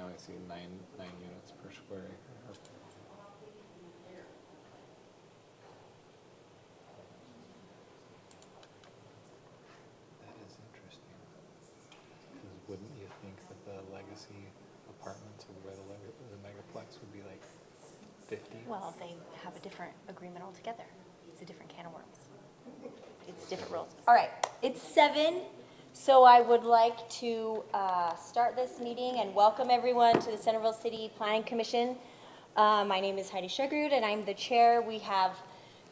now I see nine units per square acre. That is interesting. Because wouldn't you think that the legacy apartments or where the megaplex would be like 50? Well, they have a different agreement altogether. It's a different can of worms. It's different rules. All right, it's 7, so I would like to start this meeting and welcome everyone to the Centerville City Planning Commission. My name is Heidi Shugrud, and I'm the chair. We have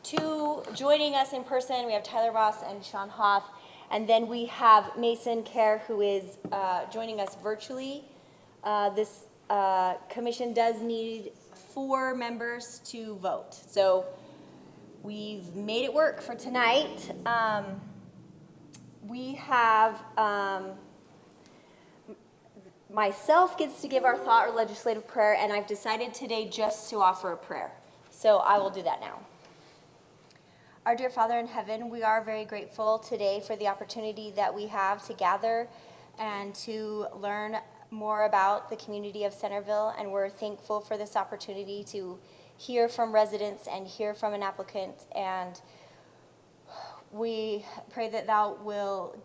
2 joining us in person. We have Tyler Ross and Sean Hoff, and then we have Mason Kerr, who is joining us virtually. This commission does need 4 members to vote, so we've made it work for tonight. We have, myself gets to give our thought or legislative prayer, and I've decided today just to offer a prayer. So I will do that now. Our dear Father in heaven, we are very grateful today for the opportunity that we have to gather and to learn more about the community of Centerville, and we're thankful for this opportunity to hear from residents and hear from an applicant, and we pray that thou will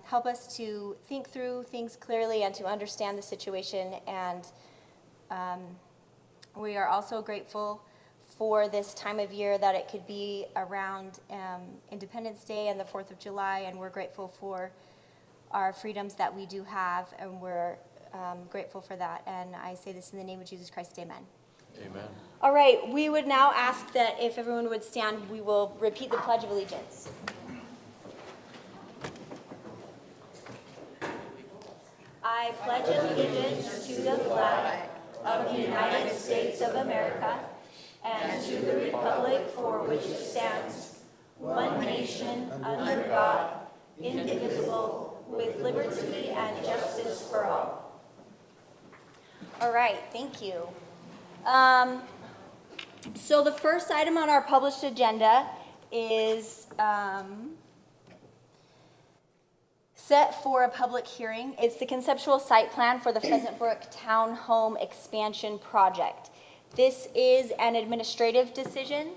help us to think through things clearly and to understand the situation, and we are also grateful for this time of year that it could be around Independence Day and the 4th of July, and we're grateful for our freedoms that we do have, and we're grateful for that. And I say this in the name of Jesus Christ, amen. Amen. All right, we would now ask that if everyone would stand, we will repeat the Pledge of Allegiance. I pledge allegiance to the flag of the United States of America and to the republic for which it stands, one nation, under God, indivisible, with liberty and justice for all. All right, thank you. So the first item on our published agenda is set for a public hearing. It's the conceptual site plan for the Pheasant Brook Townhome Expansion Project. This is an administrative decision.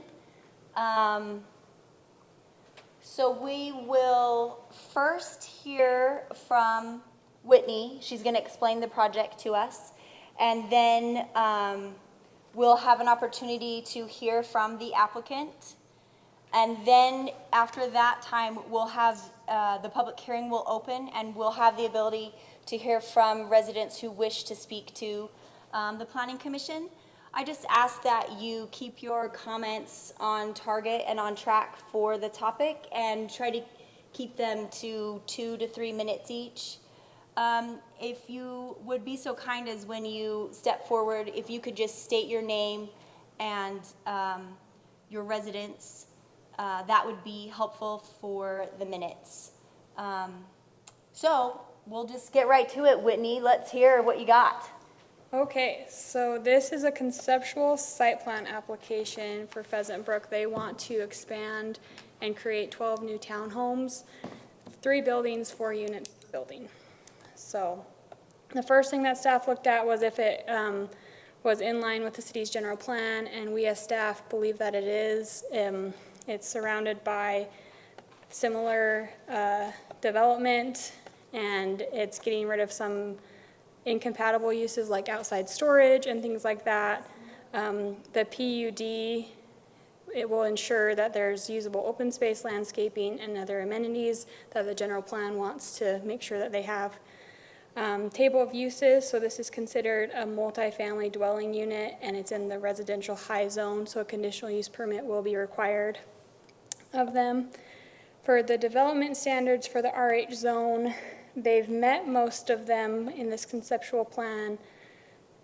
So we will first hear from Whitney. She's going to explain the project to us. And then we'll have an opportunity to hear from the applicant. And then after that time, we'll have the public hearing will open, and we'll have the ability to hear from residents who wish to speak to the Planning Commission. I just ask that you keep your comments on target and on track for the topic, and try to keep them to 2 to 3 minutes each. If you would be so kind as when you step forward, if you could just state your name and your residence, that would be helpful for the minutes. So we'll just get right to it, Whitney. Let's hear what you got. Okay, so this is a conceptual site plan application for Pheasant Brook. They want to expand and create 12 new townhomes, 3 buildings, 4 unit building. So the first thing that staff looked at was if it was in line with the city's general plan, and we as staff believe that it is. It's surrounded by similar development, and it's getting rid of some incompatible uses like outside storage and things like that. The PUD, it will ensure that there's usable open space landscaping and other amenities that the general plan wants to make sure that they have. Table of uses, so this is considered a multifamily dwelling unit, and it's in the residential high zone, so a conditional use permit will be required of them. For the development standards for the RH zone, they've met most of them in this conceptual plan.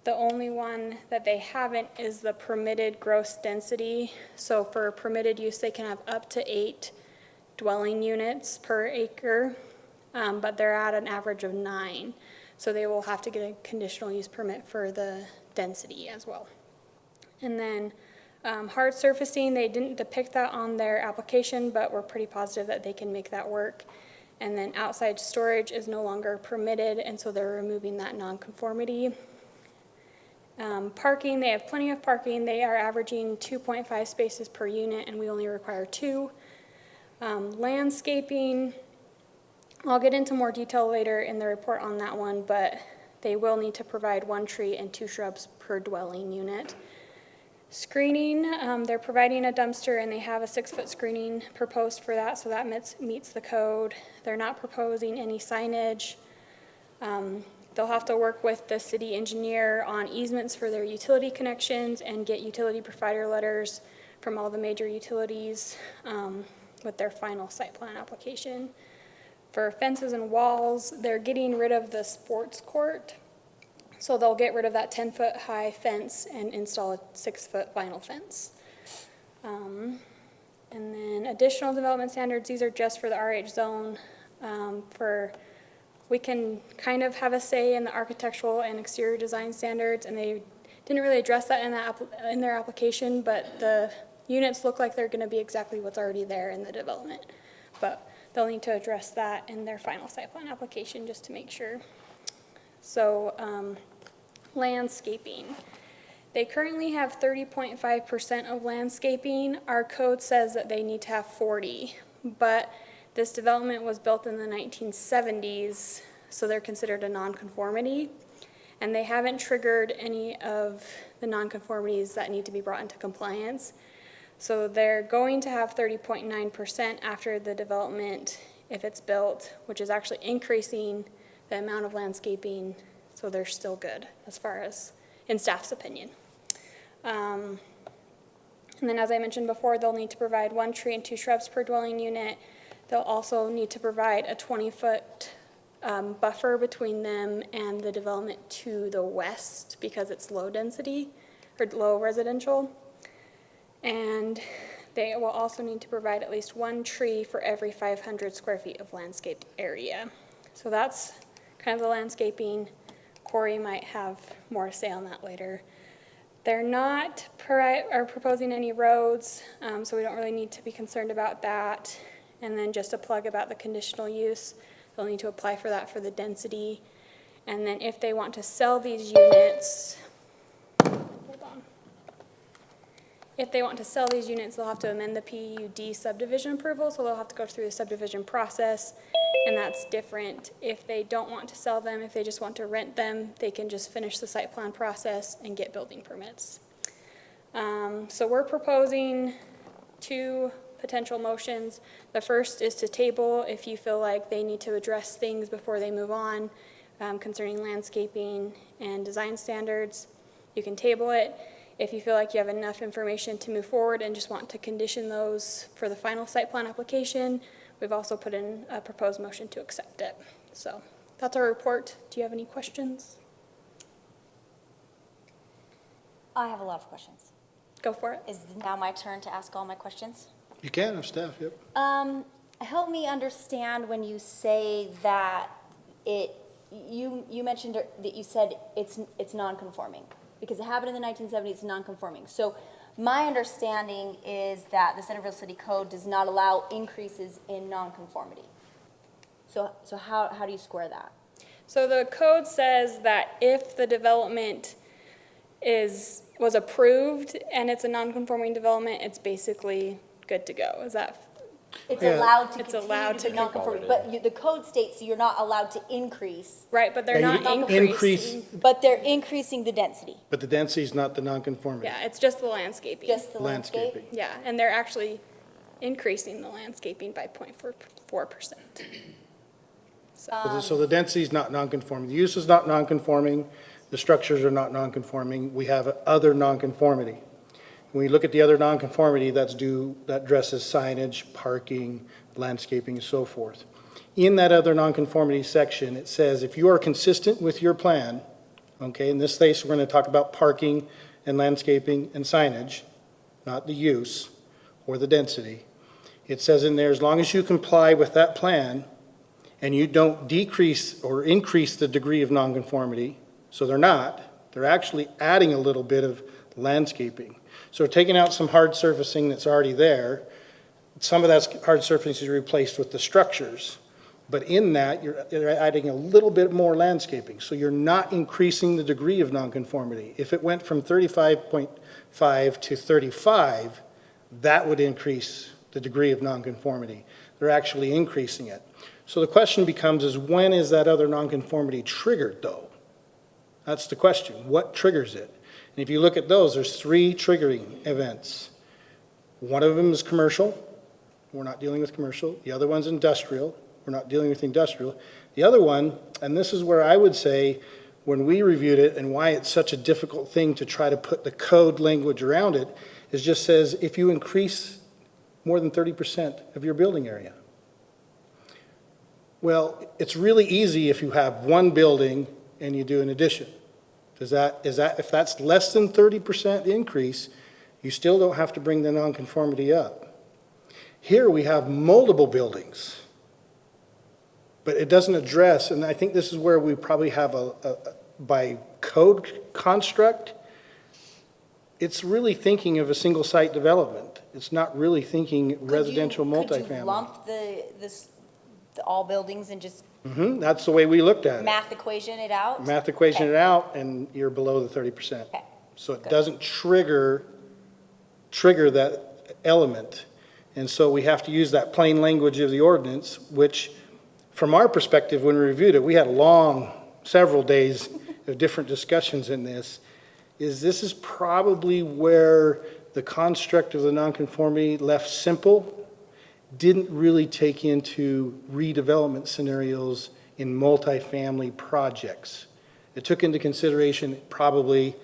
The only one that they haven't is the permitted gross density. So for permitted use, they can have up to 8 dwelling units per acre, but they're at an average of 9. So they will have to get a conditional use permit for the density as well. And then hard surfacing, they didn't depict that on their application, but we're pretty positive that they can make that work. And then outside storage is no longer permitted, and so they're removing that nonconformity. Parking, they have plenty of parking. They are averaging 2.5 spaces per unit, and we only require 2. Landscaping, I'll get into more detail later in the report on that one, but they will need to provide 1 tree and 2 shrubs per dwelling unit. Screening, they're providing a dumpster, and they have a 6-foot screening proposed for that, so that meets the code. They're not proposing any signage. They'll have to work with the city engineer on easements for their utility connections and get utility provider letters from all the major utilities with their final site plan application. For fences and walls, they're getting rid of the sports court. So they'll get rid of that 10-foot high fence and install a 6-foot vinyl fence. And then additional development standards, these are just for the RH zone. We can kind of have a say in the architectural and exterior design standards, and they didn't really address that in their application, but the units look like they're going to be exactly what's already there in the development. But they'll need to address that in their final site plan application just to make sure. So landscaping. They currently have 30.5% of landscaping. Our code says that they need to have 40, but this development was built in the 1970s, so they're considered a nonconformity, and they haven't triggered any of the nonconformities that need to be brought into compliance. So they're going to have 30.9% after the development if it's built, which is actually increasing the amount of landscaping, so they're still good as far as in staff's opinion. And then as I mentioned before, they'll need to provide 1 tree and 2 shrubs per dwelling unit. They'll also need to provide a 20-foot buffer between them and the development to the west because it's low density or low residential. And they will also need to provide at least 1 tree for every 500 square feet of landscaped area. So that's kind of the landscaping. Corey might have more to say on that later. They're not proposing any roads, so we don't really need to be concerned about that. And then just a plug about the conditional use, they'll need to apply for that for the density. And then if they want to sell these units, hold on. If they want to sell these units, they'll have to amend the PUD subdivision approval, so they'll have to go through the subdivision process, and that's different. If they don't want to sell them, if they just want to rent them, they can just finish the site plan process and get building permits. So we're proposing 2 potential motions. The first is to table if you feel like they need to address things before they move on concerning landscaping and design standards. You can table it. If you feel like you have enough information to move forward and just want to condition those for the final site plan application, we've also put in a proposed motion to accept it. So that's our report. Do you have any questions? I have a lot of questions. Go for it. Is it now my turn to ask all my questions? You can, have staff, yep. Help me understand when you say that you mentioned that you said it's non-conforming because it happened in the 1970s, it's non-conforming. So my understanding is that the Centerville City Code does not allow increases in non-conformity. So how do you square that? So the code says that if the development was approved and it's a non-conforming development, it's basically good to go. Is that? It's Yeah. allowed to It's continue allowed to be to non-conforming, but the code states you're not allowed to increase, Right, but they're Yeah, not you increasing. but they're increasing the density, But the density is not the nonconformity. Yeah, it's just the landscaping. just the landscape. Landscaping. Yeah, and they're actually increasing the landscaping by 0.4%. So the density is not nonconforming. The use is not nonconforming. The structures are not nonconforming. We have other nonconformity. When we look at the other nonconformity, that addresses signage, parking, landscaping, and so forth. In that other nonconformity section, it says if you are consistent with your plan, okay, in this case, we're going to talk about parking and landscaping and signage, not the use or the density. It says in there, as long as you comply with that plan and you don't decrease or increase the degree of nonconformity, so they're actually adding a little bit of landscaping. So taking out some hard surfacing that's already there, some of that hard surfacing is replaced with the structures. But in that, you're adding a little bit more landscaping, so you're not increasing the degree of nonconformity. If it went from 35.5 to 35, that would increase the degree of nonconformity. They're actually increasing it. So the question becomes is when is that other nonconformity triggered, though? That's the question. What triggers it? And if you look at those, there's 3 triggering events. One of them is commercial. We're not dealing with commercial. The other one's industrial. We're not dealing with industrial. The other one, and this is where I would say when we reviewed it and why it's such a difficult thing to try to put the code language around it, is just says if you increase more than 30% of your building area. Well, it's really easy if you have one building and you do an addition. If that's less than 30% increase, you still don't have to bring the nonconformity up. Here we have multiple buildings, but it doesn't address, and I think this is where we probably have by code construct, it's really thinking of a single site development. It's not really thinking residential Could you multifamily. lump all buildings and just That's the way we looked at it. math equation it out? Math equation it out, and you're below the 30%. Okay. So it Good. doesn't trigger that element. And so we have to use that plain language of the ordinance, which, from our perspective, when we reviewed it, we had several days of different discussions in this, this is probably where the construct of the nonconformity left simple, didn't really take into redevelopment scenarios in multifamily projects. It took into consideration probably,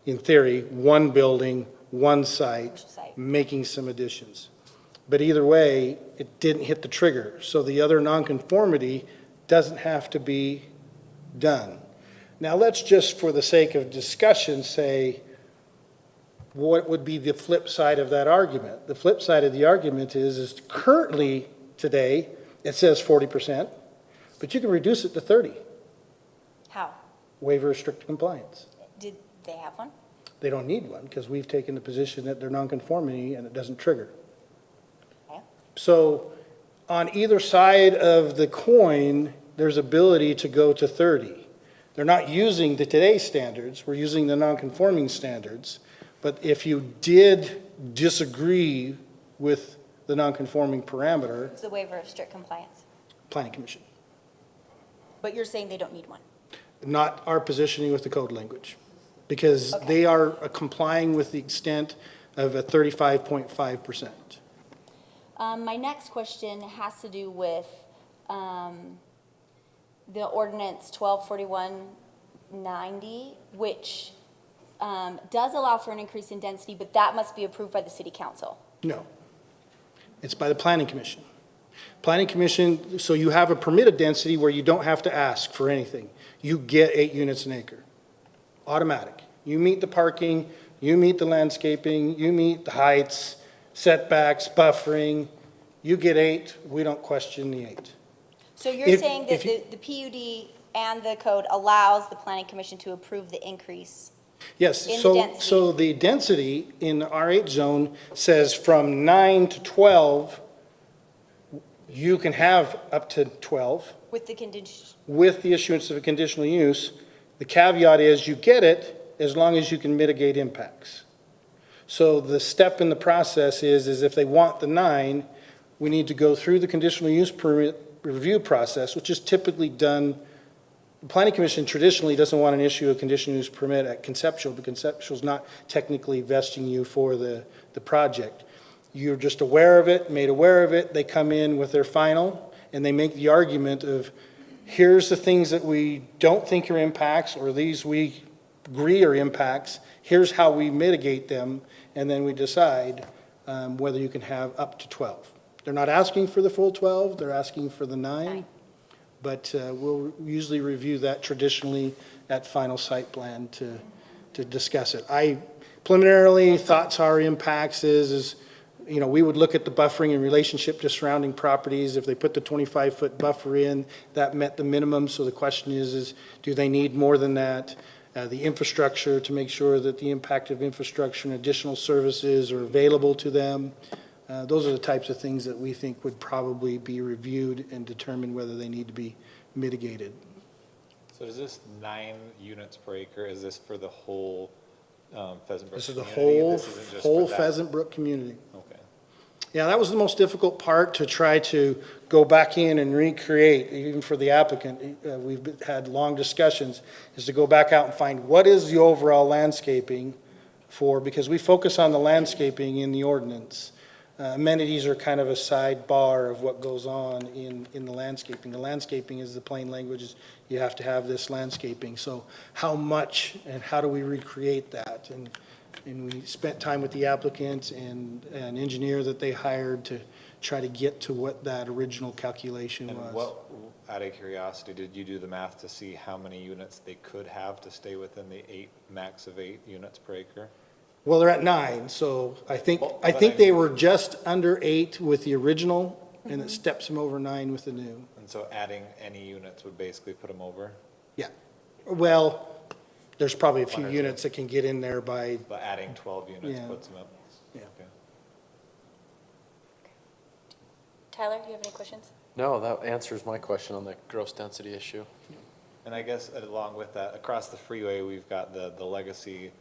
in theory, one building, one site, making some additions. But either way, it didn't hit the trigger. So the other nonconformity doesn't have to be done. Now let's just, for the sake of discussion, say, what would be the flip side of that argument? The flip side of the argument is currently, today, it says 40%, but you can reduce it to 30. How? Waiver of strict compliance. Did they have one? They don't need one, because we've taken the position that they're nonconformity and it doesn't trigger. Okay. So on either side of the coin, there's ability to go to 30. They're not using the today's standards, we're using the nonconforming standards. But if you did disagree with the nonconforming parameter, It's the waiver of strict compliance. Planning Commission. But you're saying they don't need one? Not our positioning with the code language, because Okay. they are complying with the extent of a 35.5%. My next question has to do with the ordinance 124190, which does allow for an increase in density, but that must be approved by the city council. No. It's by the Planning Commission. Planning Commission, so you have a permitted density where you don't have to ask for anything. You get 8 units an acre. Automatic. You meet the parking, you meet the landscaping, you meet the heights, setbacks, buffering. You get 8, we don't question the 8. So you're If- saying that if you- the PUD and the code allows the planning commission to approve the increase? Yes, In the so, density. so the density in the R8 zone says from 9 to 12, you can have up to 12 With the condition, with the issuance of a conditional use. The caveat is you get it as long as you can mitigate impacts. So the step in the process is if they want the 9, we need to go through the conditional use permit review process, which is typically done. The Planning Commission traditionally doesn't want to issue a conditional use permit at conceptual, but conceptual is not technically vesting you for the project. You're just aware of it, made aware of it, they come in with their final, and they make the argument of, here's the things that we don't think are impacts, or these we agree are impacts, here's how we mitigate them, and then we decide whether you can have up to 12. They're not asking for the full 12, they're asking for the 9. But we'll usually review that traditionally at final site plan to discuss it. Preliminarily, thoughts are impacts is, you know, we would look at the buffering in relationship to surrounding properties. If they put the 25-foot buffer in, that met the minimum. So the question is do they need more than that? The infrastructure to make sure that the impact of infrastructure and additional services are available to them. Those are the types of things that we think would probably be reviewed and determine whether they need to be mitigated. So is this 9 units per acre, is this for the whole Pheasant Brook This is the community? whole, This isn't just for whole that? Pheasant Brook community. Okay. Yeah, that was the most difficult part, to try to go back in and recreate, even for the applicant. We've had long discussions, is to go back out and find what is the overall landscaping for, because we focus on the landscaping in the ordinance. Amenities are kind of a sidebar of what goes on in the landscaping. The landscaping is the plain language, is you have to have this landscaping. So how much and how do we recreate that? And we spent time with the applicant and an engineer that they hired to try to get to what that original calculation And was. what, out of curiosity, did you do the math to see how many units they could have to stay within the max of 8 units per acre? Well, they're at 9, so I think, Well, I but think I they mean- were just under 8 with the original, and it steps them over 9 with the new. And so adding any units would basically put them over, Yeah. Well, there's probably a few One or two. units that can get in there by, but adding 12 units Yeah. puts them up? Yeah. Okay. Tyler, do you have any questions? No, that answers my question on the gross density issue. And I guess along with that, across the freeway, we've got the legacy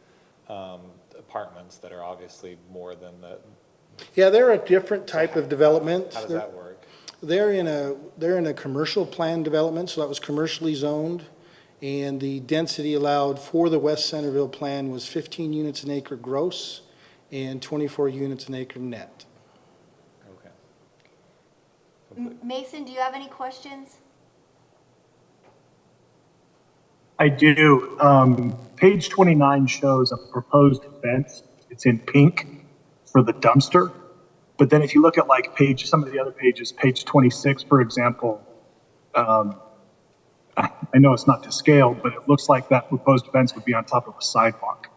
apartments that are obviously more than the, yeah, they're a different type of development. how does They're- that work? They're in a commercial plan development, so that was commercially zoned. And the density allowed for the West Centerville plan was 15 units an acre gross and 24 units an acre net. Okay. Mason, do you have any questions? I do. Page 29 shows a proposed fence. It's in pink for the dumpster. But then if you look at like some of the other pages, page 26, for example, I know it's not to scale, but it looks like that proposed fence would be on top of a sidewalk.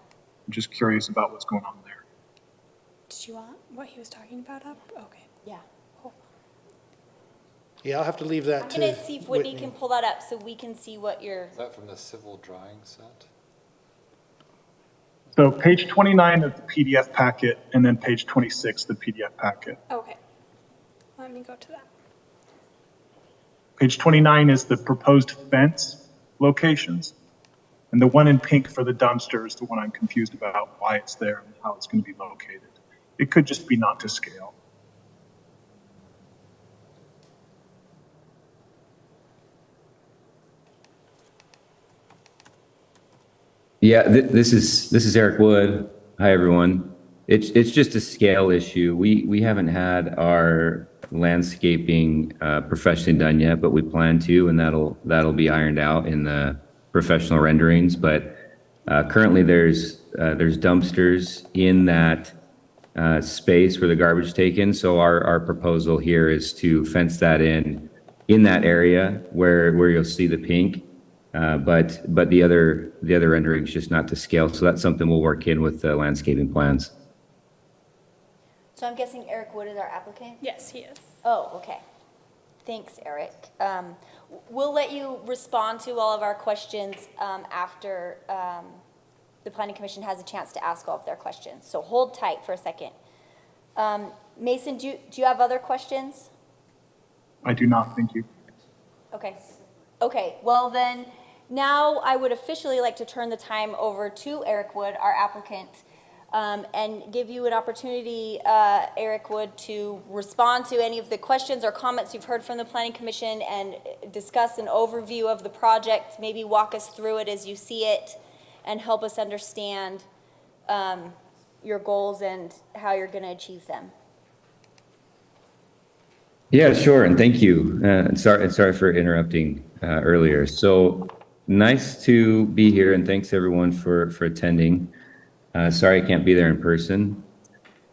I'm just curious about what's going on there. Did you want what he was talking about up? Okay. Yeah. Yeah, I'll have to leave that I'm to gonna see if Whitney can pull that up so we can see what you're, Is that from the civil drawing set? So page 29 of the PDF packet, and then page 26 the PDF packet. Okay. Let me go to that. Page 29 is the proposed fence locations. And the one in pink for the dumpster is the one I'm confused about why it's there and how it's going to be located. It could just be not to scale. Yeah, this is Eric Wood. Hi, everyone. It's just a scale issue. We haven't had our landscaping professionally done yet, but we plan to, and that'll be ironed out in the professional renderings. But currently, there's dumpsters in that space where the garbage is taken. So our proposal here is to fence that in that area where you'll see the pink. But the other rendering is just not to scale, so that's something we'll work in with the landscaping plans. so I'm guessing Eric Wood is our applicant? Yes, he is. Oh, okay. Thanks, Eric. We'll let you respond to all of our questions after the Planning Commission has a chance to ask all of their questions. So hold tight for a second. Mason, do you have other questions? I do not, thank you. Okay. Okay, well then, now I would officially like to turn the time over to Eric Wood, our applicant, and give you an opportunity, Eric Wood, to respond to any of the questions or comments you've heard from the Planning Commission and discuss an overview of the project, maybe walk us through it as you see it, and help us understand your goals and how you're going to achieve them. Yeah, sure, and thank you. And sorry for interrupting earlier. So nice to be here, and thanks everyone for attending. Sorry I can't be there in person.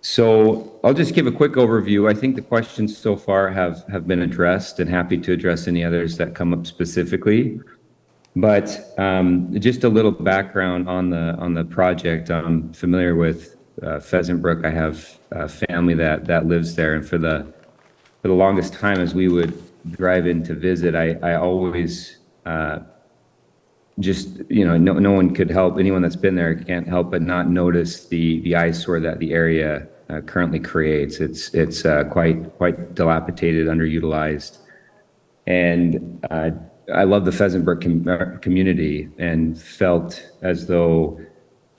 So I'll just give a quick overview. I think the questions so far have been addressed, and happy to address any others that come up specifically. But just a little background on the project. I'm familiar with Pheasant Brook. I have a family that lives there, and for the longest time, as we would drive in to visit, I always just, no one could help, anyone that's been there can't help but not notice the eyesore that the area currently creates. It's quite dilapidated, underutilized, and I love the Pheasant Brook community and felt as though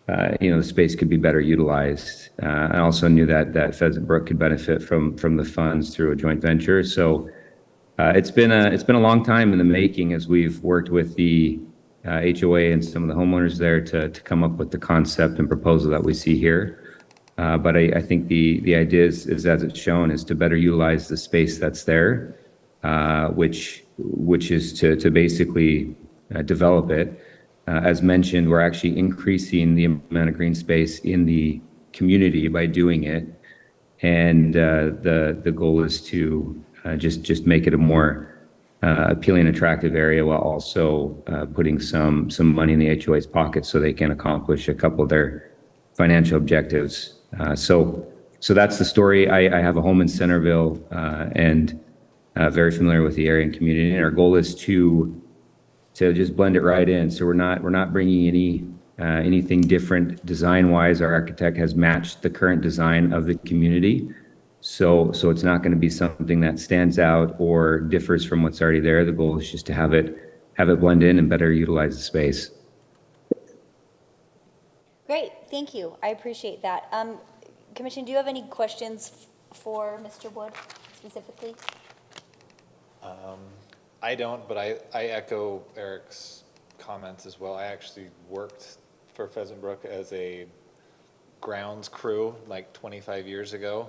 the space could be better utilized. I also knew that Pheasant Brook could benefit from the funds through a joint venture. So it's been a long time in the making as we've worked with the HOA and some of the homeowners there to come up with the concept and proposal that we see here. But I think the idea is as it's shown is to better utilize the space that's there, which is to basically develop it. As mentioned, we're actually increasing the amount of green space in the community by doing it. And the goal is to just make it a more appealing, attractive area while also putting some money in the HOA's pocket so they can accomplish a couple of their financial objectives. So that's the story. I have a home in Centerville and very familiar with the area and community. And our goal is to just blend it right in. So we're not bringing anything different design-wise. Our architect has matched the current design of the community. So it's not going to be something that stands out or differs from what's already there. The goal is just to have it blend in and better utilize the space. Great, thank you. I appreciate that. Commission, do you have any questions for Mr. Wood specifically? I don't, but I echo Eric's comments as well. I actually worked for Pheasant Brook as a grounds crew like 25 years ago,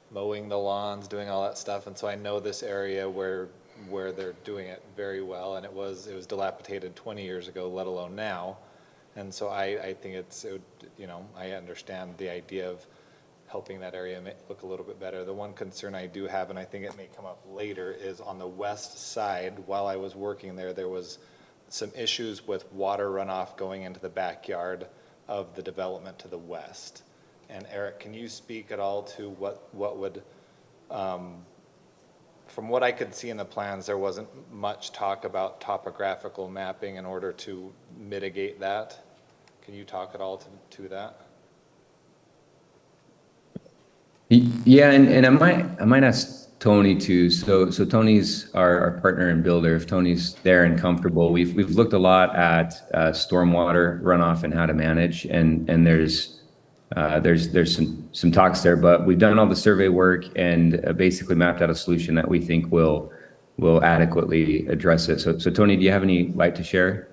mowing the lawns, doing all that stuff. And so I know this area where they're doing it very well. And it was dilapidated 20 years ago, let alone now. And so I think I understand the idea of helping that area look a little bit better. The one concern I do have, and I think it may come up later, is on the west side. While I was working there was some issues with water runoff going into the backyard of the development to the west. And Eric, can you speak at all to what would, from what I could see in the plans, there wasn't much talk about topographical mapping in order to mitigate that. Can you talk at all to that? Yeah, and I might ask Tony too. So Tony's our partner and builder. If Tony's there and comfortable, we've looked a lot at stormwater runoff and how to manage, and there's some talks there, but we've done all the survey work and basically mapped out a solution that we think will adequately address it. So Tony, do you have any light to share?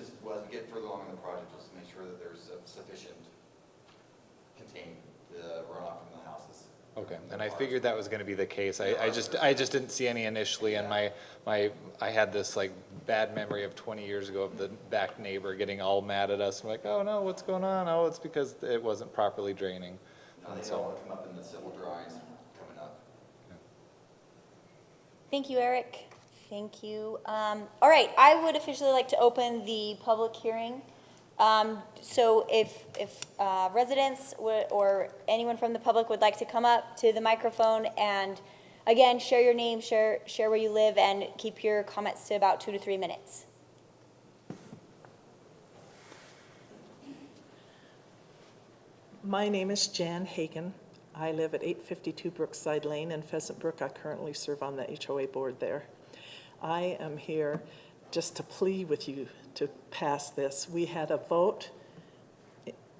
As we get further along in the project, just to make sure that there's sufficient contained runoff from the houses. Okay, and I figured that was going to be the case. I just didn't see any initially, and I had this like bad memory of 20 years ago of the back neighbor getting all mad at us. I'm like, oh no, what's going on? Oh, it's because it wasn't properly draining. And they all come up in the civil drawings coming up. Thank you, Eric. Thank you. All right, I would officially like to open the public hearing. So if residents or anyone from the public would like to come up to the microphone and, again, share your name, share where you live, and keep your comments to about 2 to 3 minutes. My name is Jan Hagen. I live at 852 Brookside Lane in Pheasant Brook. I currently serve on the HOA board there. I am here just to plead with you to pass this. We had a vote,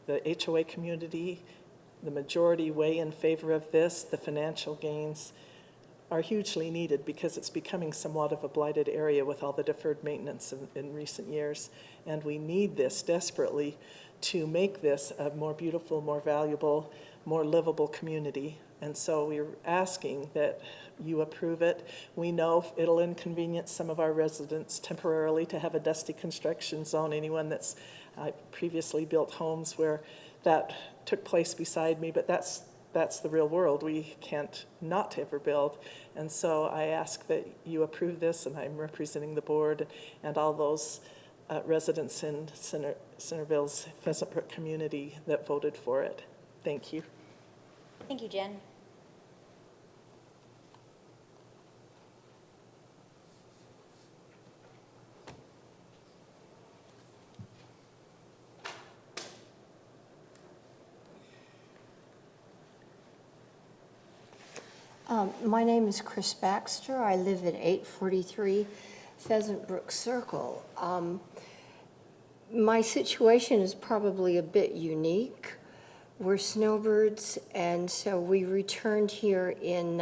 the HOA community, the majority weigh in favor of this. The financial gains are hugely needed because it's becoming somewhat of a blighted area with all the deferred maintenance in recent years. And we need this desperately to make this a more beautiful, more valuable, more livable community. And so we're asking that you approve it. We know it'll inconvenience some of our residents temporarily to have a dusty construction zone. Anyone that's previously built homes where that took place beside me, but that's the real world. We can't not ever build. And so I ask that you approve this, and I'm representing the board and all those residents in Centerville's Pheasant Brook community that voted for it. Thank you. Thank you, Jen. My name is Chris Baxter. I live at 843 Pheasant Brook Circle. My situation is probably a bit unique. We're snowbirds, and so we returned here in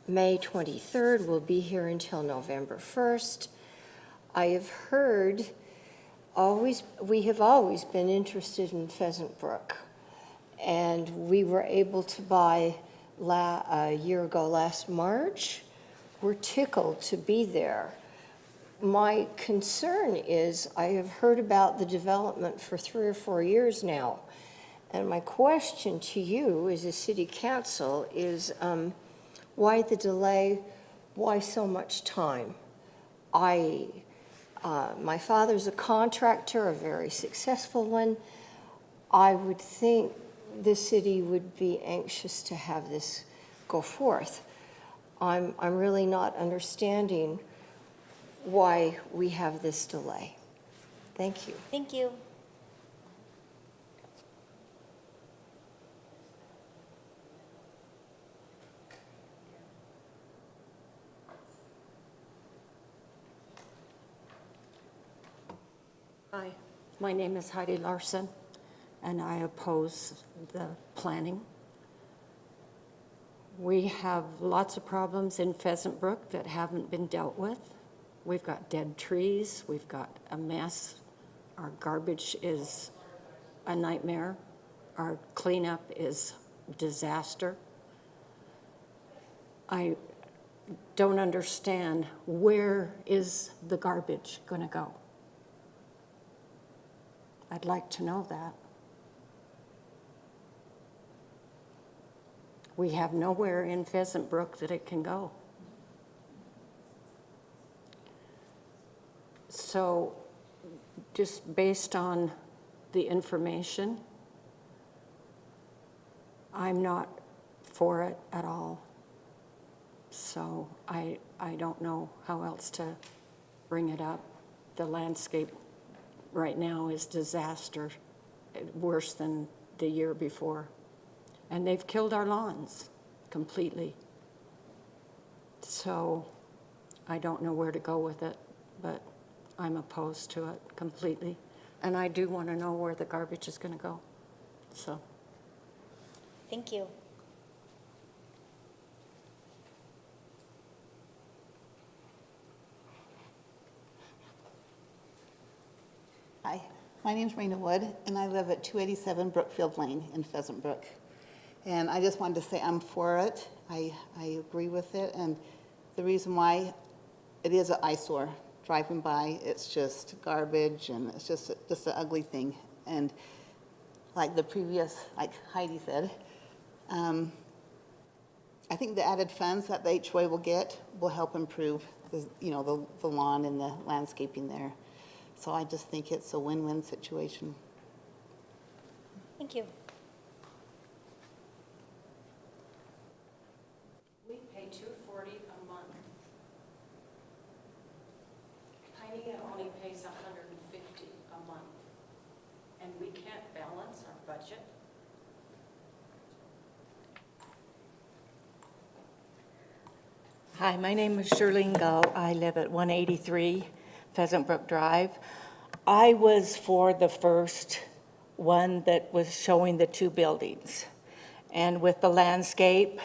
May 23rd. We'll be here until November 1st. I have heard we have always been interested in Pheasant Brook, and we were able to buy a year ago last March. We're tickled to be there. My concern is I have heard about the development for 3 or 4 years now, and my question to you as a city council is why the delay? Why so much time? My father's a contractor, a very successful one. I would think the city would be anxious to have this go forth. I'm really not understanding why we have this delay. Thank you. Thank you. Hi, my name is Heidi Larson, and I oppose the planning. We have lots of problems in Pheasant Brook that haven't been dealt with. We've got dead trees, we've got a mess, our garbage is a nightmare, our cleanup is disaster. I don't understand, where is the garbage going to go? I'd like to know that. We have nowhere in Pheasant Brook that it can go. So just based on the information, I'm not for it at all. So I don't know how else to bring it up. The landscape right now is disaster, worse than the year before. And they've killed our lawns completely. So I don't know where to go with it, but I'm opposed to it completely. And I do want to know where the garbage is going to go. So. Thank you. Hi, my name's Rena Wood, and I live at 287 Brookfield Lane in Pheasant Brook. And I just wanted to say I'm for it. I agree with it, and the reason why, it is an eyesore. Driving by, it's just garbage, and it's just an ugly thing. And like the previous, like Heidi said, I think the added funds that the HOA will get will help improve the lawn and the landscaping there. So I just think it's a win-win situation. Thank you. We pay $240 a month. Piney only pays $150 a month, and we can't balance our budget. Hi, my name is Shirlene Gull. I live at 183 Pheasant Brook Drive. I was for the first one that was showing the 2 buildings. And with the landscape,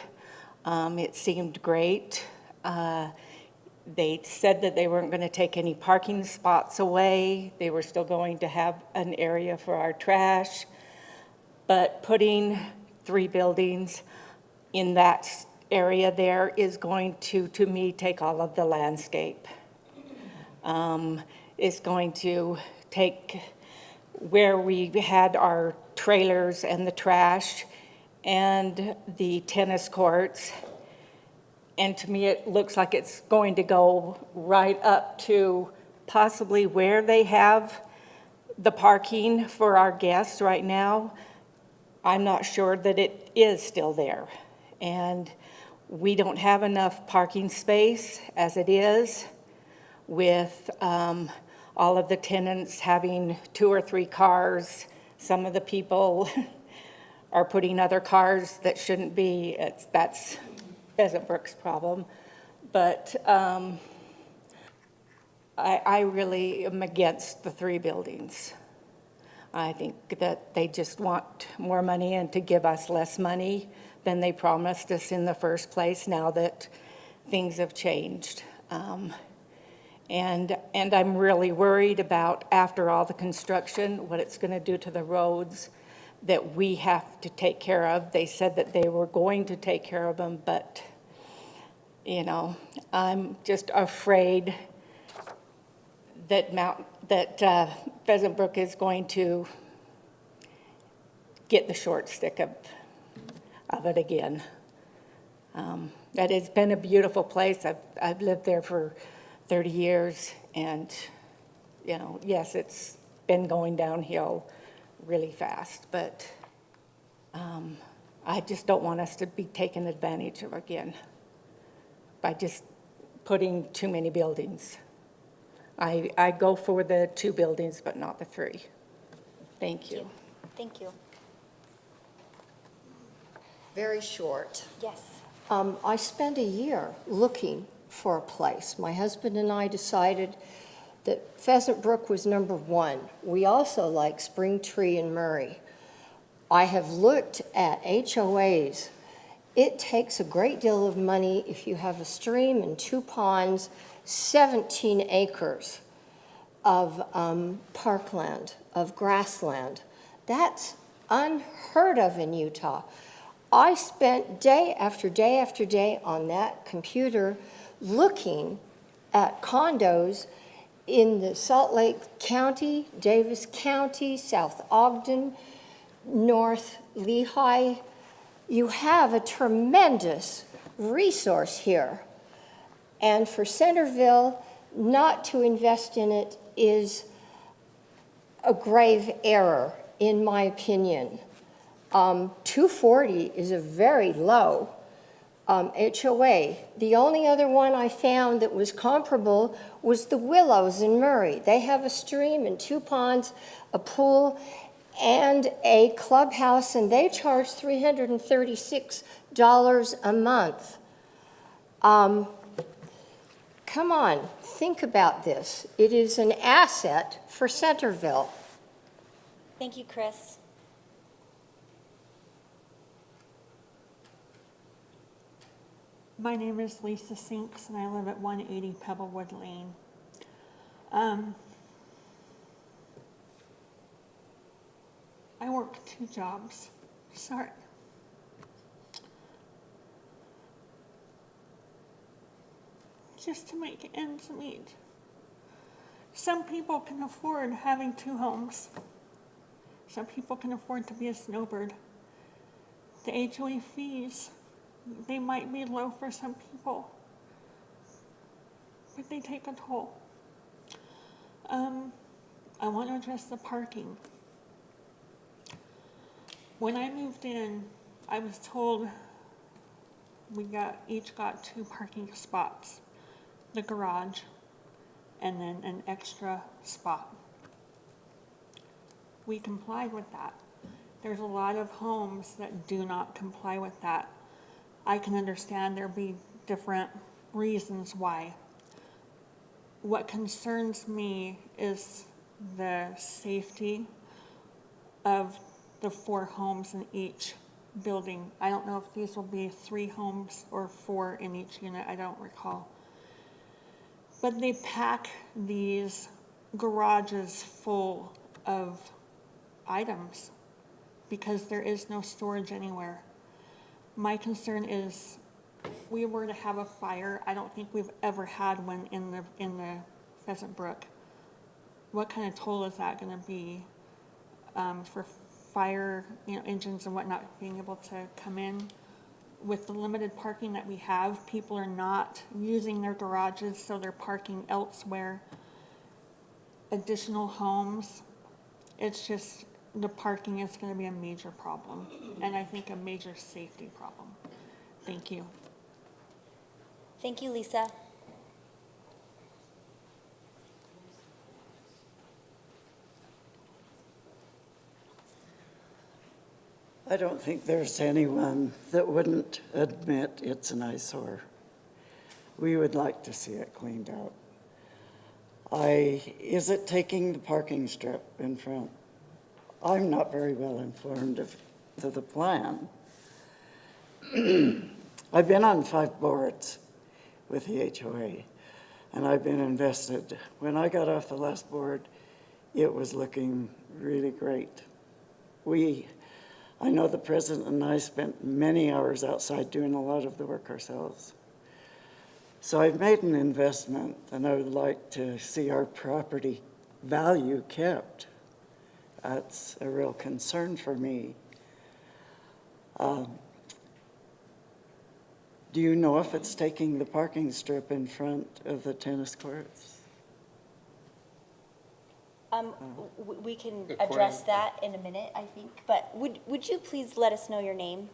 it seemed great. They said that they weren't going to take any parking spots away. They were still going to have an area for our trash. But putting 3 buildings in that area there is going to me, take all of the landscape. It's going to take where we had our trailers and the trash and the tennis courts. And to me, it looks like it's going to go right up to possibly where they have the parking for our guests right now. I'm not sure that it is still there. And we don't have enough parking space as it is, with all of the tenants having 2 or 3 cars. Some of the people are putting other cars that shouldn't be. That's Pheasant Brook's problem. But I really am against the 3 buildings. I think that they just want more money and to give us less money than they promised us in the first place now that things have changed. And I'm really worried about, after all the construction, what it's going to do to the roads that we have to take care of. They said that they were going to take care of them, but, you know, I'm just afraid that Pheasant Brook is going to get the short stick of it again. That has been a beautiful place. I've lived there for 30 years, and, you know, yes, it's been going downhill really fast, but I just don't want us to be taken advantage of again by just putting too many buildings. I go for the 2 buildings, but not the 3. Thank you. Thank you. Very short. Yes. I spent a year looking for a place. My husband and I decided that Pheasant Brook was number 1. We also like Spring Tree and Murray. I have looked at HOAs. It takes a great deal of money if you have a stream and 2 ponds, 17 acres of parkland, of grassland. That's unheard of in Utah. I spent day after day after day on that computer looking at condos in the Salt Lake County, Davis County, South Ogden, North Lehigh. You have a tremendous resource here. And for Centerville not to invest in it is a grave error, in my opinion. 240 is a very low HOA. The only other one I found that was comparable was the Willows in Murray. They have a stream and 2 ponds, a pool, and a clubhouse, and they charge $336 a month. Come on, think about this. It is an asset for Centerville. Thank you, Chris. My name is Lisa Sinks, and I live at 180 Pebblewood Lane. I work 2 jobs. Sorry. Just to make ends meet. Some people can afford having 2 homes. Some people can afford to be a snowbird. The HOA fees, they might be low for some people, but they take a toll. I want to address the parking. When I moved in, I was told we each got 2 parking spots, the garage, and then an extra spot. We complied with that. There's a lot of homes that do not comply with that. I can understand there be different reasons why. What concerns me is the safety of the 4 homes in each building. I don't know if these will be 3 homes or 4 in each unit, I don't recall. But they pack these garages full of items because there is no storage anywhere. My concern is if we were to have a fire, I don't think we've ever had one in the Pheasant Brook. What kind of toll is that going to be for fire, engines and whatnot being able to come in? With the limited parking that we have, people are not using their garages, so they're parking elsewhere. Additional homes, it's just the parking is going to be a major problem, and I think a major safety problem. Thank you. Thank you, Lisa. I don't think there's anyone that wouldn't admit it's an eyesore. We would like to see it cleaned out. Is it taking the parking strip in front? I'm not very well informed of the plan. I've been on 5 boards with the HOA, and I've been invested. When I got off the last board, it was looking really great. I know the president and I spent many hours outside doing a lot of the work ourselves. So I've made an investment, and I would like to see our property value kept. That's a real concern for me. Do you know if it's taking the parking strip in front of the tennis courts? We can address that in a minute, I think, but would you please let us know your name?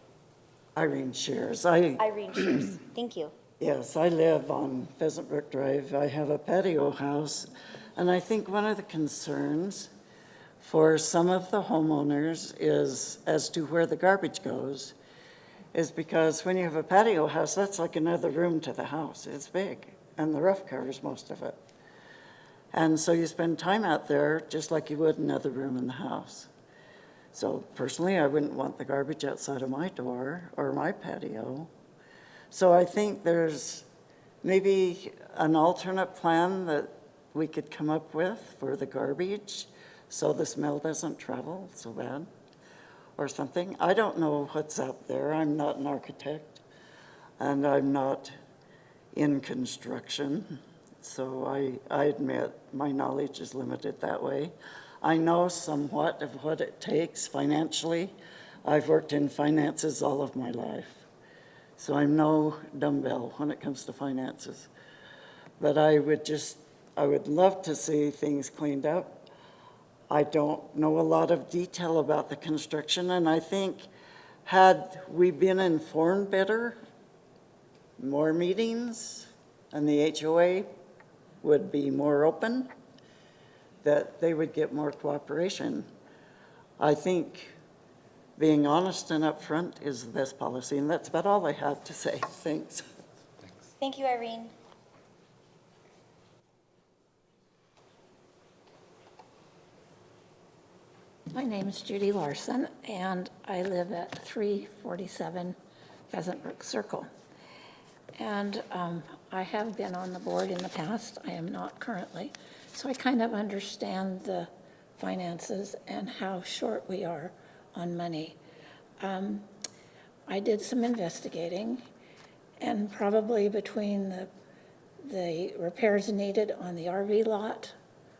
Irene Shears. Irene Shears, thank you. Yes, I live on Pheasant Brook Drive. I have a patio house, and I think one of the concerns for some of the homeowners is as to where the garbage goes, is because when you have a patio house, that's like another room to the house. It's big, and the roof covers most of it. And so you spend time out there just like you would another room in the house. So personally, I wouldn't want the garbage outside of my door or my patio. So I think there's maybe an alternate plan that we could come up with for the garbage so the smell doesn't travel so bad or something. I don't know what's out there. I'm not an architect, and I'm not in construction. So I admit my knowledge is limited that way. I know somewhat of what it takes financially. I've worked in finances all of my life. So I'm no dumbbell when it comes to finances. But I would love to see things cleaned up. I don't know a lot of detail about the construction, and I think had we been informed better, more meetings, and the HOA would be more open, that they would get more cooperation. I think being honest and upfront is the best policy, and that's about all I have to say. Thanks. Thank you, Irene. My name is Judy Larson, and I live at 347 Pheasant Brook Circle. And I have been on the board in the past. I am not currently. So I kind of understand the finances and how short we are on money. I did some investigating, and probably between the repairs needed on the RV lot,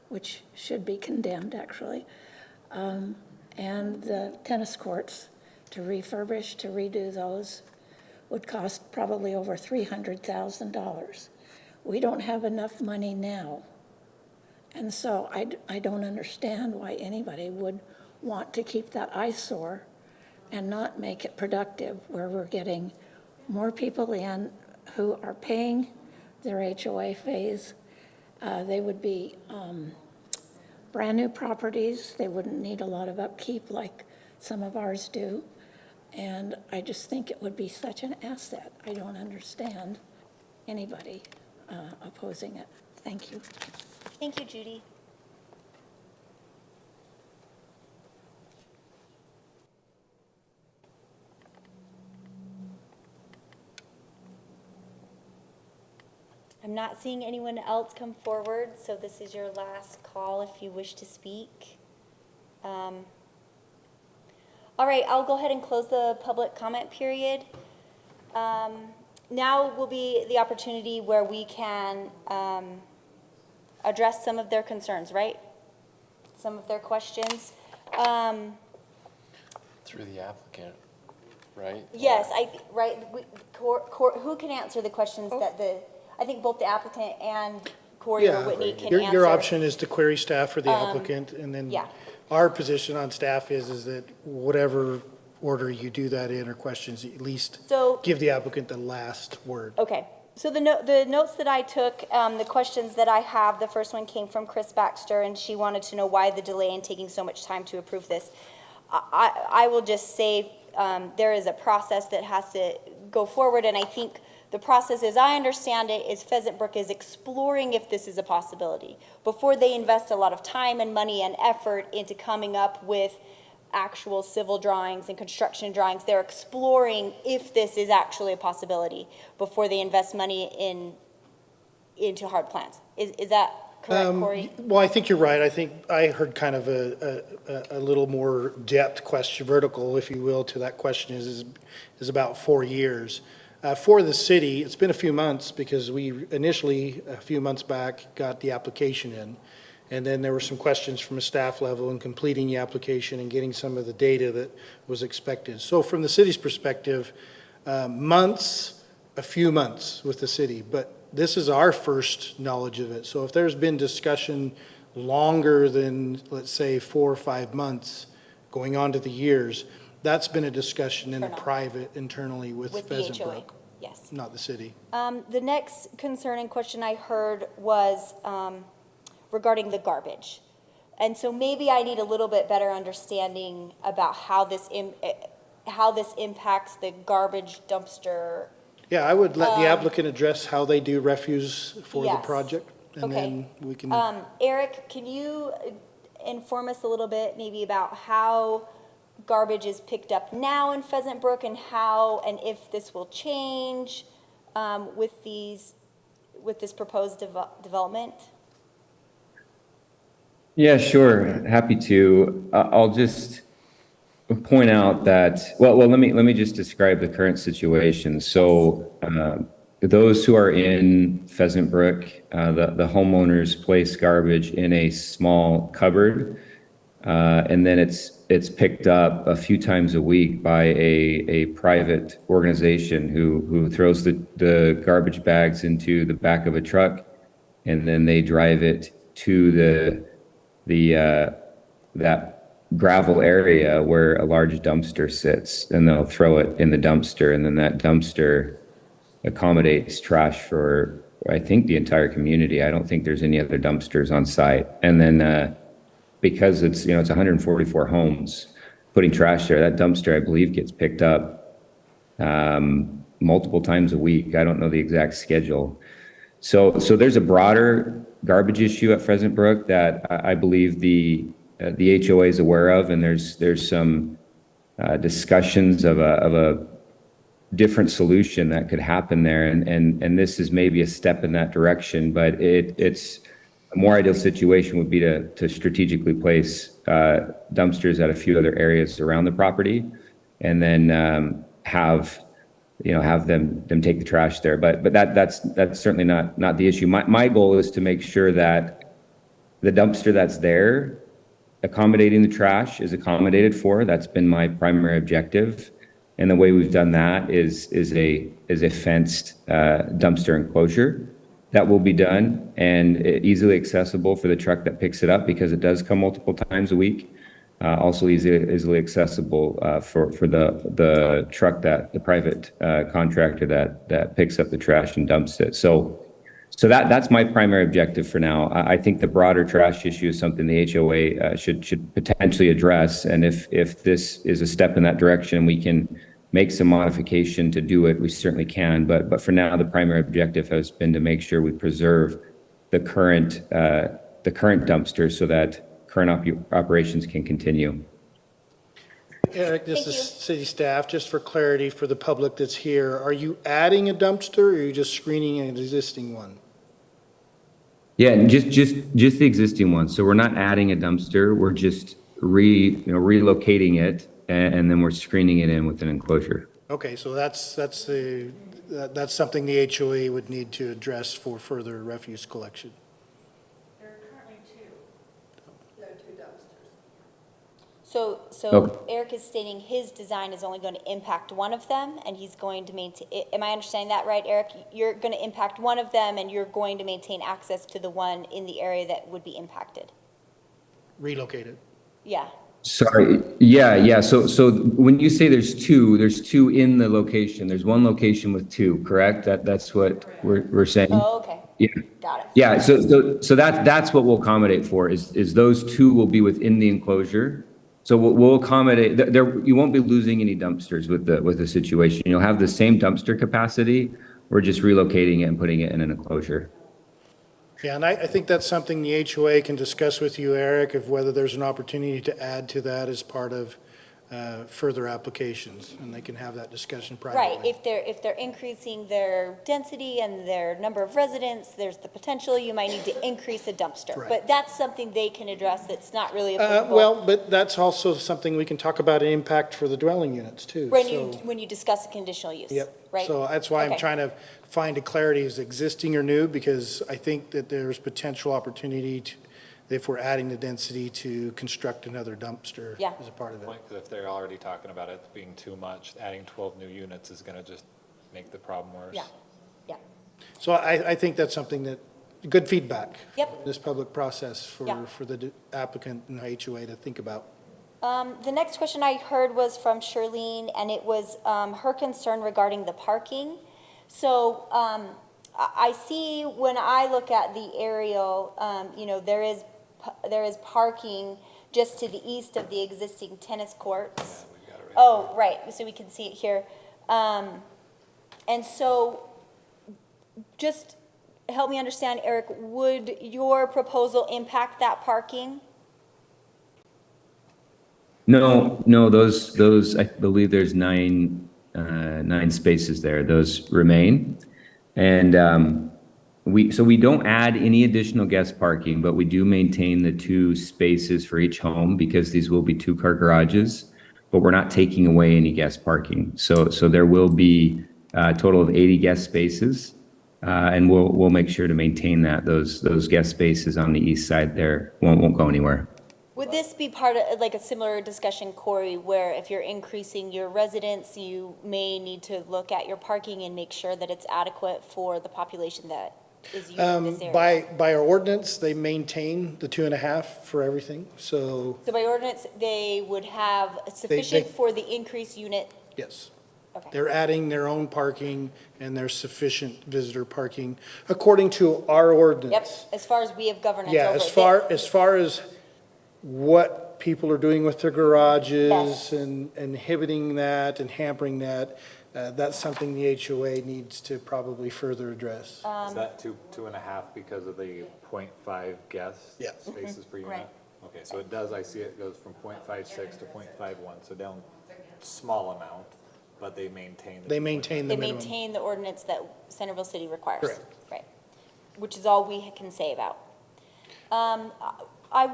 which should be condemned actually, and the tennis courts to refurbish, to redo those, would cost probably over $300,000. We don't have enough money now. And so I don't understand why anybody would want to keep that eyesore and not make it productive, where we're getting more people in who are paying their HOA fees. They would be brand new properties. They wouldn't need a lot of upkeep like some of ours do. And I just think it would be such an asset. I don't understand anybody opposing it. Thank you. Thank you, Judy. I'm not seeing anyone else come forward, so this is your last call if you wish to speak. All right, I'll go ahead and close the public comment period. Now will be the opportunity where we can address some of their concerns, right? Some of their questions. Through the applicant, right? Yes, who can answer the questions that I think both the applicant and Corey or Whitney can answer. Your option is to query staff for the applicant, and then yeah. our position on staff is that whatever order you do that in or questions, at least give the applicant the last word. Okay, so the notes that I took, the questions that I have, the first one came from Chris Baxter, and she wanted to know why the delay in taking so much time to approve this. I will just say, there is a process that has to go forward, and I think the process, as I understand it, is Pheasant Brook is exploring if this is a possibility. Before they invest a lot of time and money and effort into coming up with actual civil drawings and construction drawings, they're exploring if this is actually a possibility before they invest money into hard plans. Is that correct, Corey? Well, I think you're right. I think I heard kind of a little more depth question, vertical, if you will, to that question is about 4 years. For the city, it's been a few months because we initially, a few months back, got the application in. And then there were some questions from a staff level in completing the application and getting some of the data that was expected. So from the city's perspective, months, a few months with the city, but this is our first knowledge of it. So if there's been discussion longer than, let's say, 4 or 5 months, going on to the years, that's been a discussion in the private internally with Pheasant Brook. Yes. Not the city. The next concern and question I heard was regarding the garbage. And so maybe I need a little bit better understanding about how this impacts the garbage dumpster. Yeah, I would let the applicant address how they do refuse for the Yes. project, and Okay. then we can. Eric, can you inform us a little bit maybe about how garbage is picked up now in Pheasant Brook and how and if this will change with this proposed development? Yeah, sure. Happy to. I'll just point out that, well, let me just describe the current situation. So those who are in Pheasant Brook, the homeowners place garbage in a small cupboard, and then it's picked up a few times a week by a private organization who throws the garbage bags into the back of a truck, and then they drive it to that gravel area where a large dumpster sits, and they'll throw it in the dumpster, and then that dumpster accommodates trash for, I think, the entire community. I don't think there's any other dumpsters on site. And then because it's 144 homes putting trash there, that dumpster, I believe, gets picked up multiple times a week. I don't know the exact schedule. So there's a broader garbage issue at Pheasant Brook that I believe the HOA is aware of, and there's some discussions of a different solution that could happen there, and this is maybe a step in that direction, but it's a more ideal situation would be to strategically place dumpsters at a few other areas around the property, and then have them take the trash there. But that's certainly not the issue. My goal is to make sure that the dumpster that's there, accommodating the trash, is accommodated for. That's been my primary objective. And the way we've done that is a fenced dumpster enclosure that will be done and easily accessible for the truck that picks it up, because it does come multiple times a week. Also easily accessible for the truck, that the private contractor that picks up the trash and dumps it. So that's my primary objective for now. I think the broader trash issue is something the HOA should potentially address. And if this is a step in that direction, we can make some modification to do it, we certainly can. But for now, the primary objective has been to make sure we preserve the current dumpster so that current operations can continue. Eric, this is city staff, just for clarity for the public that's here. Are you adding a dumpster, or are you just screening an existing one? Yeah, just the existing one. So we're not adding a dumpster. We're just relocating it, and then we're screening it in with an enclosure. Okay, so that's something the HOA would need to address for further refuse collection. So Okay. Eric is stating his design is only going to impact one of them, and he's going to maintain, am I understanding that right, Eric? You're going to impact one of them, and you're going to maintain access to the one in the area that would be impacted? Relocated. Yeah. Sorry. Yeah. So when you say there's two in the location. There's one location with two, correct? That's what we're saying. Oh, okay. Yeah. Got it. Yeah. So that's what we'll accommodate for is those two will be within the enclosure. So we'll accommodate, you won't be losing any dumpsters with the situation. You'll have the same dumpster capacity. We're just relocating it and putting it in an enclosure. Yeah, and I think that's something the HOA can discuss with you, Eric, of whether there's an opportunity to add to that as part of further applications, and they can have that discussion privately. Right, if they're increasing their density and their number of residents, there's the potential you might need to increase a dumpster. Right. But that's something they can address that's not really applicable. Well, but that's also something we can talk about, an impact for the dwelling units too. When you discuss a conditional use, Yep. right? So that's why I'm Okay. trying to find a clarity, is existing or new, because I think that there's potential opportunity to, if we're adding the density, to construct another dumpster Yeah. as a part of it. Because if they're already talking about it being too much, adding 12 new units is gonna just make the problem worse. Yeah, yeah. So I think that's something that, good feedback. Yep. This public process Yeah. for the applicant and HOA to think about. The next question I heard was from Charlene, and it was her concern regarding the parking. So I see when I look at the aerial, there is parking just to the east of the existing tennis courts. Oh, right, so we can see it here. And so, just help me understand, Eric, would your proposal impact that parking? No, those, I believe there's nine spaces there. Those remain. And we don't add any additional guest parking, but we do maintain the 2 spaces for each home because these will be 2-car garages, but we're not taking away any guest parking. So there will be a total of 80 guest spaces. And we'll make sure to maintain that. Those guest spaces on the east side there won't go anywhere. Would this be part of, like, a similar discussion, Corey, where if you're increasing your residents, you may need to look at your parking and make sure that it's adequate for the population that is using this area? By our ordinance, they maintain the 2.5 for everything, so, So by ordinance, they would have sufficient for the increased unit? yes. Okay. They're adding their own parking, and there's sufficient visitor parking, according to our ordinance. Yep, as far as we have governance over Yeah, it. as far as what people are doing with their garages Yes. and inhibiting that and hampering that, that's something the HOA needs to probably further address. Is that 2.5 because of the 0.5 guest Yeah. spaces per unit? Right. Okay, so it does, I see it goes from 0.56 to 0.51, so down small amount, but they maintain. They maintain the They minimum. maintain the ordinance that Centerville City requires. Correct. Right, which is all we can say about. I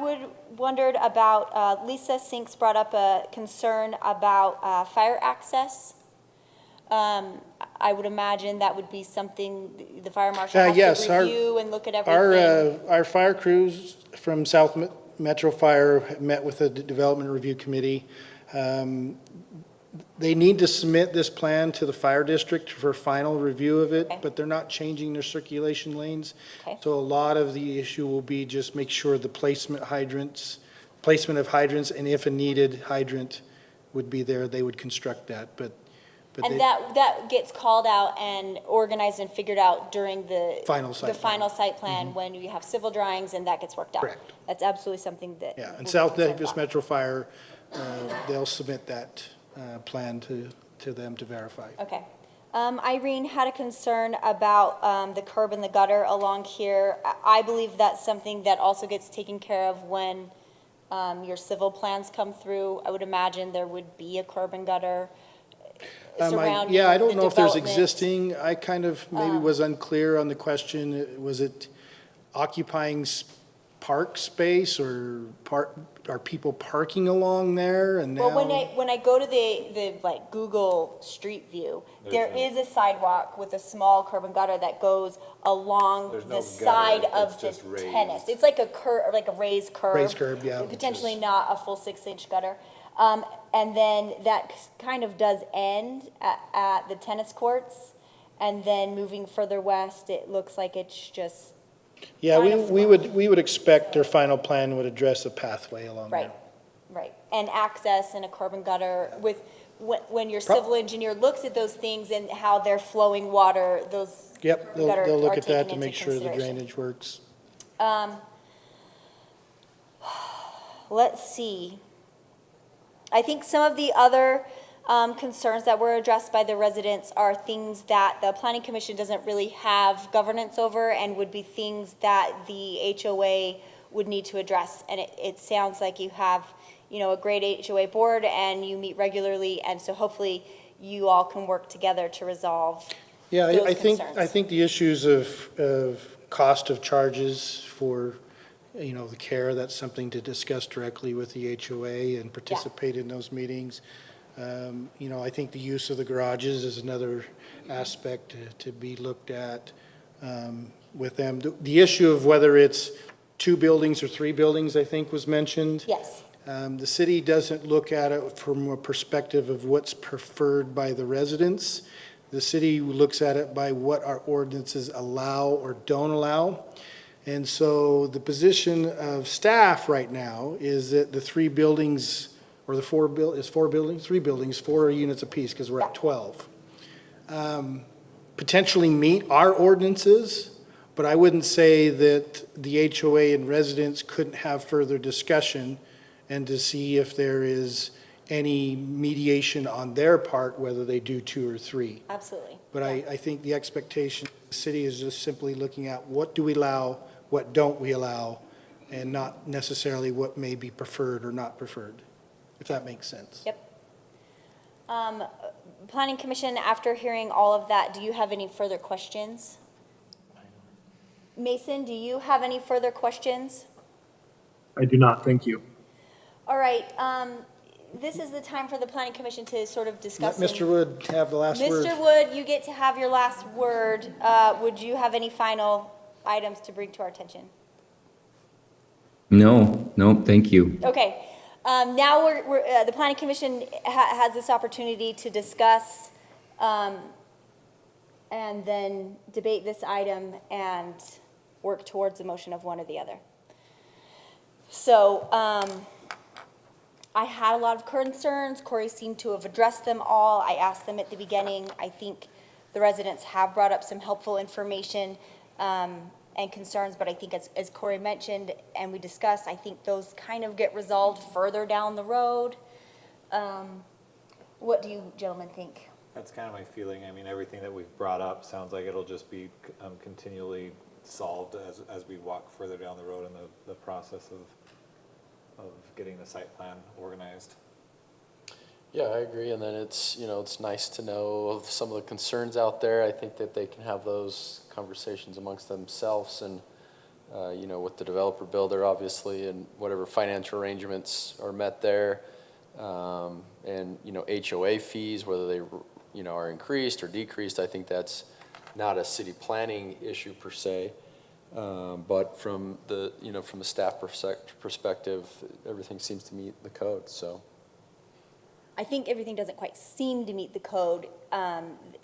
wondered about, Lisa Sinks brought up a concern about fire access. I would imagine that would be something the fire marshal has yes, to review and look at everything. Our fire crews from South Metro Fire met with the Development Review Committee. They need to submit this plan to the fire district for final review of it, Okay. but they're not changing their circulation lanes. Okay. So a lot of the issue will be just make sure the placement of hydrants, and if a needed hydrant would be there, they would construct that, but they. And that gets called out and organized and figured out during the. Final site The plan. final site plan, when you have civil drawings and that gets worked out. Correct. That's absolutely something that. Yeah, we'll and be South concerned Davis about. Metro Fire, they'll submit that plan to them to verify. Okay. Irene had a concern about the curb and the gutter along here. I believe that's something that also gets taken care of when your civil plans come through. I would imagine there would be a curb and gutter surrounding Yeah, I don't the know if there's development. existing, I kind of maybe was unclear on the question. Was it occupying park space, or are people parking along there and now? Well, when I go to the like Google Street View, there is a sidewalk with a small curb and gutter that goes along There's the no side gutter, of it's the just raised. tennis. It's like a like a raised curb. Raised curb, yeah. Potentially not a full 6-inch gutter. And then that kind of does end at the tennis courts. And then moving further west, it looks like it's just, Yeah, kind of we would expect their final plan would address a pathway along there. right, right. And access and a curb and gutter with, when your civil engineer looks at those things and how they're flowing water, those Yep, curb and gutter they'll look are at that taken to into make sure the consideration. drainage works. Let's see. I think some of the other concerns that were addressed by the residents are things that the planning commission doesn't really have governance over and would be things that the HOA would need to address. And it sounds like you have, you know, a great HOA board and you meet regularly, and so hopefully you all can work together to resolve Yeah, those I think, concerns. I think the issues of cost of charges for, you know, the care, that's something to discuss directly with the HOA and participate in those meetings. You know, I think the use of the garages is another aspect to be looked at with them. The issue of whether it's 2 buildings or 3 buildings, I think was mentioned. Yes. The city doesn't look at it from a perspective of what's preferred by the residents. The city looks at it by what our ordinances allow or don't allow. And so the position of staff right now is that the 3 buildings, or the 4 buildings, 3 buildings, 4 units apiece, because we're at 12, potentially meet our ordinances, but I wouldn't say that the HOA and residents couldn't have further discussion and to see if there is any mediation on their part, whether they do 2 or 3. Absolutely. But I think the expectation of the city is just simply looking at what do we allow, what don't we allow, and not necessarily what may be preferred or not preferred, if that makes sense. Yep. Planning Commission, after hearing all of that, do you have any further questions? Mason, do you have any further questions? I do not, thank you. All right, this is the time for the Planning Commission to sort of discuss. Let Mr. Wood have the last word. Mr. Wood, you get to have your last word. Would you have any final items to bring to our attention? No, thank you. Okay, now the Planning Commission has this opportunity to discuss and then debate this item and work towards a motion of one or the other. So I had a lot of concerns. Corey seemed to have addressed them all. I asked them at the beginning. I think the residents have brought up some helpful information and concerns, but I think as Corey mentioned and we discussed, I think those kind of get resolved further down the road. What do you gentlemen think? That's kind of my feeling. I mean, everything that we've brought up sounds like it'll just be continually solved as we walk further down the road in the process of getting the site plan organized. Yeah, I agree. And then it's, you know, it's nice to know of some of the concerns out there. I think that they can have those conversations amongst themselves and, you know, with the developer builder, obviously, and whatever financial arrangements are met there. And, you know, HOA fees, whether they, you know, are increased or decreased, I think that's not a city planning issue per se. But from the, you know, from a staff perspective, everything seems to meet the code, so. I think everything doesn't quite seem to meet the code.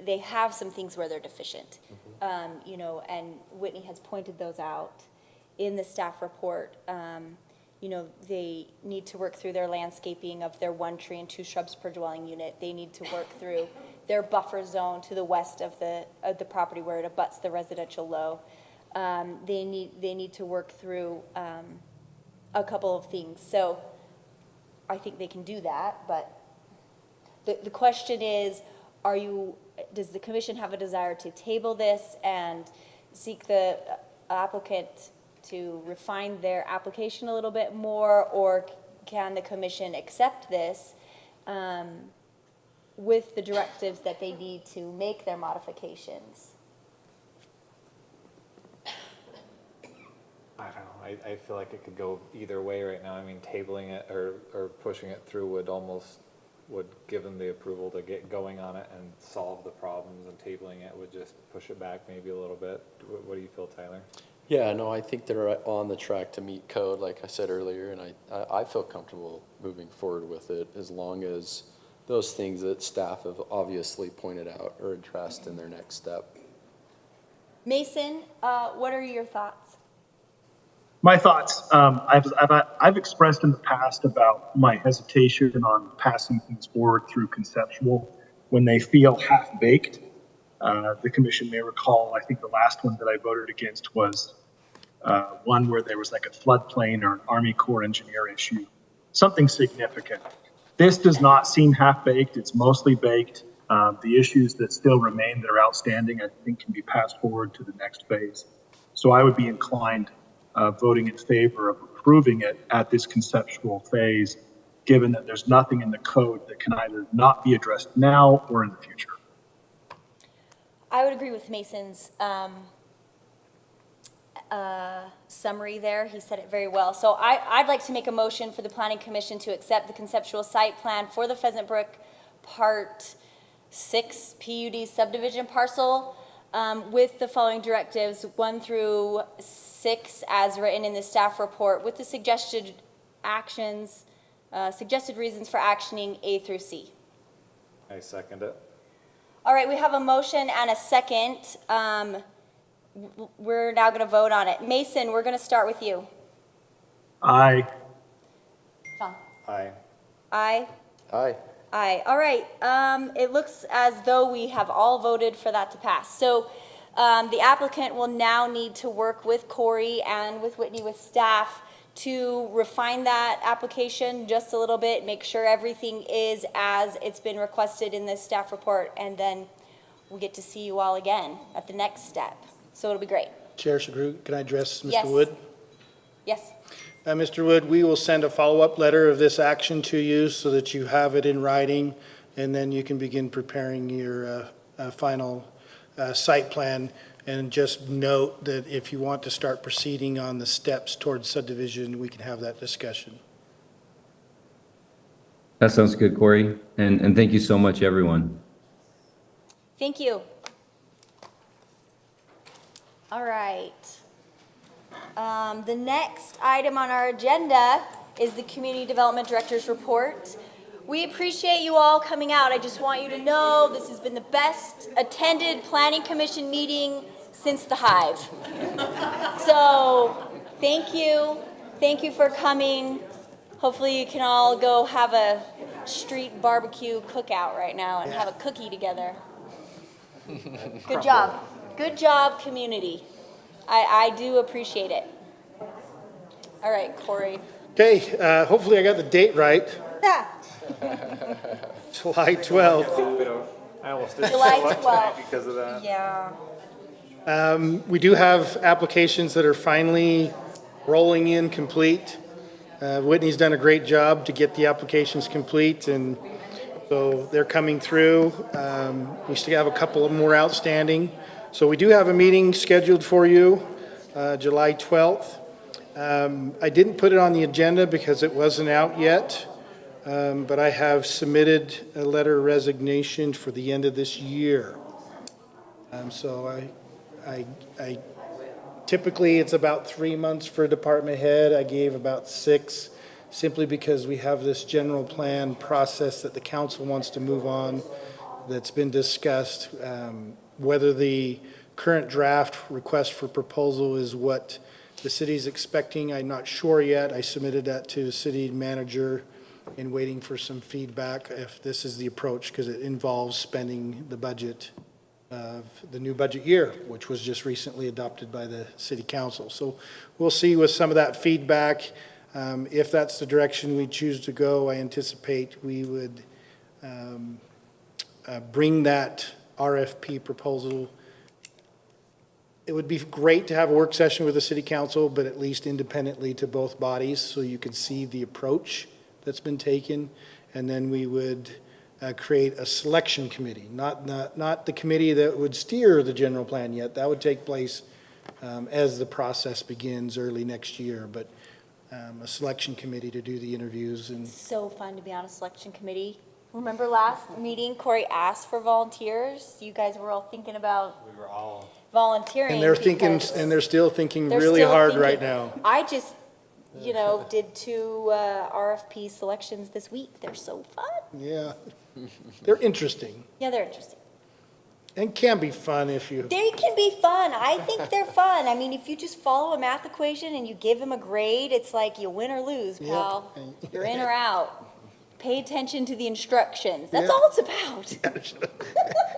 They have some things where they're deficient, you know, and Whitney has pointed those out in the staff report. You know, they need to work through their landscaping of their 1 tree and 2 shrubs per dwelling unit. They need to work through their buffer zone to the west of the property where it abuts the residential low. They need to work through a couple of things. So I think they can do that, but the question is, does the commission have a desire to table this and seek the applicant to refine their application a little bit more, or can the commission accept this with the directives that they need to make their modifications? I don't know. I feel like it could go either way right now. I mean, tabling it or pushing it through would give them the approval to get going on it and solve the problems, and tabling it would just push it back maybe a little bit. What do you feel, Tyler? Yeah, no, I think they're on the track to meet code, like I said earlier, and I feel comfortable moving forward with it as long as those things that staff have obviously pointed out are addressed in their next step. Mason, what are your thoughts? My thoughts, I've expressed in the past about my hesitation on passing things forward through conceptual when they feel half-baked. The commission may recall, I think the last one that I voted against was one where there was like a floodplain or an Army Corps engineer issue, something significant. This does not seem half-baked. It's mostly baked. The issues that still remain that are outstanding, I think, can be passed forward to the next phase. So I would be inclined voting in favor of approving it at this conceptual phase, given that there's nothing in the code that can either not be addressed now or in the future. I would agree with Mason's summary there. He said it very well. So I'd like to make a motion for the Planning Commission to accept the conceptual site plan for the Pheasant Brook Part 6 PUD subdivision parcel with the following directives, 1 through 6 as written in the staff report, with the suggested actions, suggested reasons for actioning A through C. I second it. All right, we have a motion and a second. We're now going to vote on it. Mason, we're going to start with you. Aye. John? Aye. Aye. Aye. Aye. All right. It looks as though we have all voted for that to pass. So the applicant will now need to work with Corey and with Whitney with staff to refine that application just a little bit, make sure everything is as it's been requested in this staff report, and then we'll get to see you all again at the next step. So it'll be great. Chair Shagru, can I address Mr. Yes. Wood? Yes. Mr. Wood, we will send a follow-up letter of this action to you so that you have it in writing, and then you can begin preparing your final site plan. And just note that if you want to start proceeding on the steps towards subdivision, we can have that discussion. That sounds good, Corey. And thank you so much, everyone. Thank you. All right. The next item on our agenda is the Community Development Director's Report. We appreciate you all coming out. I just want you to know this has been the best attended Planning Commission meeting since the Hive. So thank you. Thank you for coming. Hopefully you can all go have a street barbecue cookout right now and have a cookie together. Good job. Good job, community. I do appreciate it. All right, Corey. Okay, hopefully I got the date right. Yeah. July 12th. I almost didn't July show up tonight 12th. because of that. Yeah. We do have applications that are finally rolling in complete. Whitney's done a great job to get the applications complete, and so they're coming through. We still have a couple of more outstanding. So we do have a meeting scheduled for you, July 12th. I didn't put it on the agenda because it wasn't out yet, but I have submitted a letter of resignation for the end of this year. So I typically it's about 3 months for a department head. I gave about 6, simply because we have this general plan process that the council wants to move on that's been discussed. Whether the current draft request for proposal is what the city's expecting, I'm not sure yet. I submitted that to the city manager and waiting for some feedback if this is the approach, because it involves spending the budget of the new budget year, which was just recently adopted by the city council. So we'll see with some of that feedback. If that's the direction we choose to go, I anticipate we would bring that RFP proposal. It would be great to have a work session with the city council, but at least independently to both bodies, so you could see the approach that's been taken. And then we would create a selection committee, not the committee that would steer the general plan yet. That would take place as the process begins early next year, but a selection committee to do the interviews. And So fun to be on a selection committee. Remember last meeting, Corey asked for volunteers? You guys were all thinking about We were all. volunteering. they're thinking, because and they're still thinking they're really still hard thinking. right now. I just, did 2 RFP selections this week. They're so fun. Yeah, they're interesting Yeah, they're interesting. and can be fun if you. They can be fun. I think they're fun. I mean, if you just follow a math equation and you give them a grade, it's like you win or lose, pal. Yep. You're in or out. Pay attention to the instructions. That's Yeah. all it's about.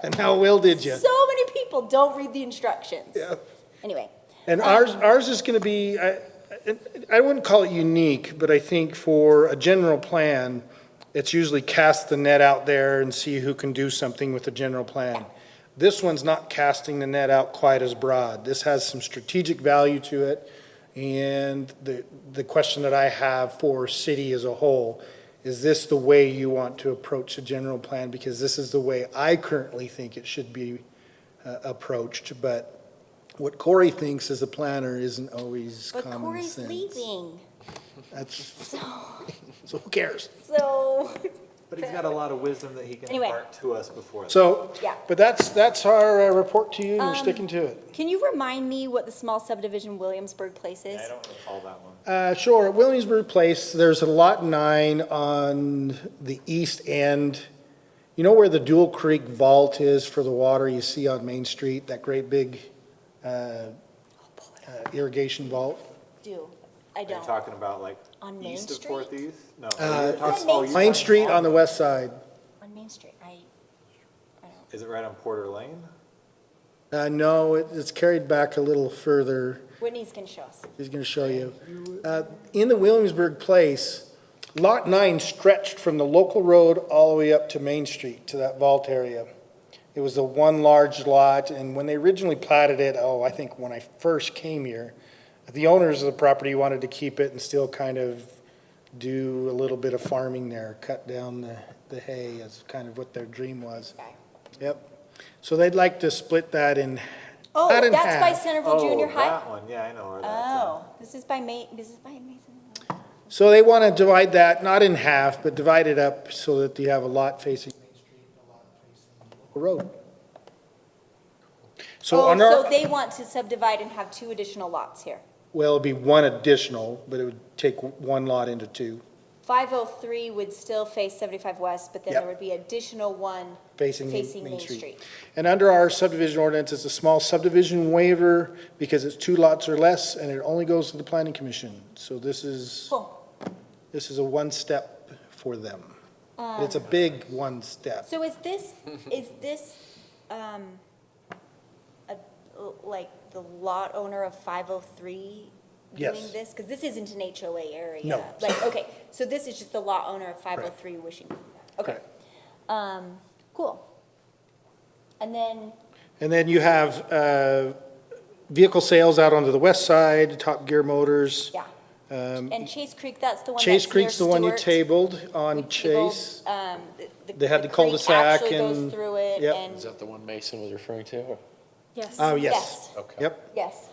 And how well did you? So many people don't read the instructions. Yeah. Anyway. And ours is going to be, I wouldn't call it unique, but I think for a general plan, it's usually cast the net out there and see who can do something with the general plan. This one's not casting the net out quite as broad. This has some strategic value to it. And the question that I have for city as a whole, is this the way you want to approach the general plan? Because this is the way I currently think it should be approached. But what Corey thinks as a planner isn't always But common Corey's sense. leaving, That's, so, so who cares? so, But he's got a lot of wisdom that he can Anyway. impart to us before that. So, Yeah. but that's our report to you, and we're sticking to it. can you remind me what the small subdivision Williamsburg Place is? I don't recall that one. Sure, at Williamsburg Place, there's a lot 9 on the east end. You know where the Dual Creek Vault is for the water you see on Main Street, that great big irrigation vault? Do, I Are you don't. talking about like On Main east of Street? Fourth East? No. Is you're that talking- Main oh, you're Main talking- Street on the west side. On Main Street, I don't. Is it right on Porter Lane? No, it's carried back a little further. Whitney's gonna show us. He's going to show you. In the Williamsburg Place, Lot 9 stretched from the local road all the way up to Main Street, to that vault area. It was the one large lot, and when they originally platted it, I think when I first came here, the owners of the property wanted to keep it and still kind of do a little bit of farming there, cut down the hay, is kind of what their dream was. Yep. So they'd like to split that in, Oh, not in that's by half. Centerville Junior High? that one, yeah, I know where that's Oh, this is by Mason. So they want to divide that, not in half, but divide it up so that you have a lot facing Main Street and a lot facing the road. So Oh, on so our, they want to subdivide and have 2 additional lots here. well, it'd be one additional, but it would take one lot into 2, 503 would still face 75 West, but then Yep. there would be additional one facing facing Main Street. And under our subdivision ordinance, it's a small subdivision waiver because it's 2 lots or less, and it only goes to the planning commission. So this is a one step for them. It's a big one step. So is this, like the lot owner of 503 doing Yes. this? Because this isn't an HOA area. No. Like, okay, so this is just the lot owner of 503 wishing. Okay. Cool. And then, And then you have vehicle sales out onto the west side, Top Gear Motors. yeah, and Chase Creek, that's the one that's Chase near Creek's the one you Stewart. tabled We on tabled, Chase. They had the cul-de-sac actually goes and- through it yep. and. Is that the one Mason was referring to? or- Yes. Oh, yes. Okay. Yep. Yes.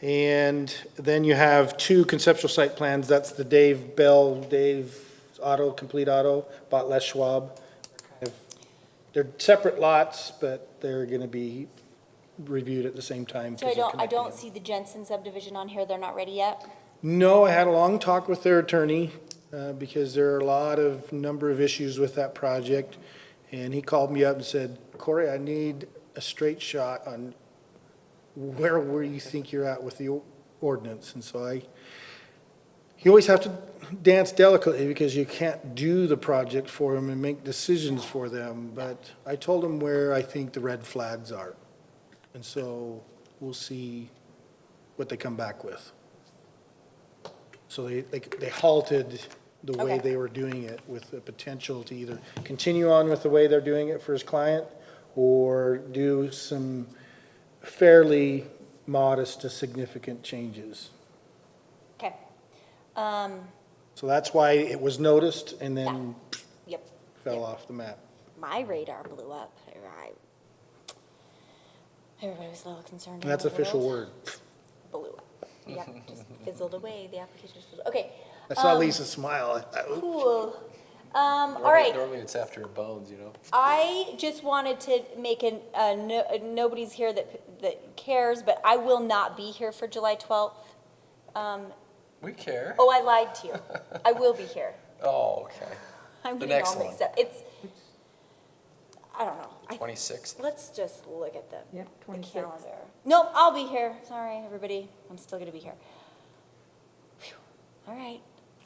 And then you have 2 conceptual site plans. That's the Dave Auto, Complete Auto, bought Les Schwab. They're separate lots, but they're going to be reviewed at the same time. So 'cause they're I connected. don't see the Jensen subdivision on here, they're not ready yet? No, I had a long talk with their attorney, because there are a lot of, number of issues with that project. And he called me up and said, Corey, I need a straight shot on where you think you're at with the ordinance. And so you always have to dance delicately because you can't do the project for them and make decisions for them. But I told him where I think the red flags are. And so we'll see what they come back with. So they halted the way Okay. they were doing it with the potential to either continue on with the way they're doing it for his client or do some fairly modest to significant changes. Okay. So that's why it was noticed and then Yep. fell off the map. My radar blew up. Everybody was a little concerned. And that's over the official world. word. Blew up. Yeah, just fizzled away. The application just fizzled. Okay. I saw Lisa smile. Cool. All right. Normally it's after your bones, you know? I just wanted to make nobody's here that cares, but I will not be here for July 12th. We care. Oh, I lied to you. I will be here. Oh, okay. I'm The getting next all one. mixed up. I don't know. 26th. Let's just look at the Yep, the 26th. calendar. Nope, I'll be here. Sorry, everybody. I'm still gonna be here. Phew. All right.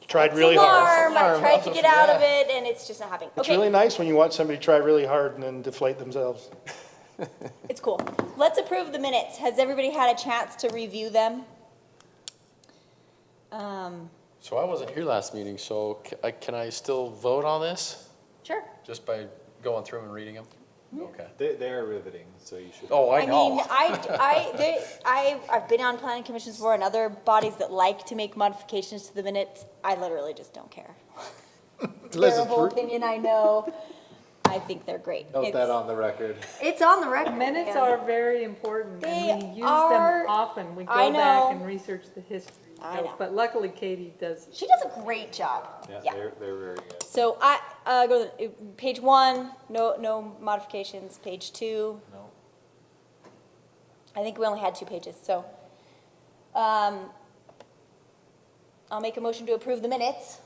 Tried False really hard. alarm. I tried to get out of it, and it's just not happening. It's Okay. really nice when you watch somebody try really hard and then deflate themselves. It's cool. Let's approve the minutes. Has everybody had a chance to review them? So I wasn't here last meeting, so can I still vote on this? Sure. Just by going through and reading them? Okay. They are riveting, so you should. Oh, I I know. mean, I've been on planning commissions before and other bodies that like to make modifications to the minutes. I literally just don't care. Terrible opinion, I know. I think they're great. Note that It's- on the record. It's on the record. Minutes yeah. are very important, They and we use are- them often. We I go back know. and research the history. I So- know. But luckily Katie does. She does a great job. Yeah, they're very good. So go to page 1, no modifications. Page 2. No. I think we only had 2 pages, so. I'll make a motion to approve the minutes.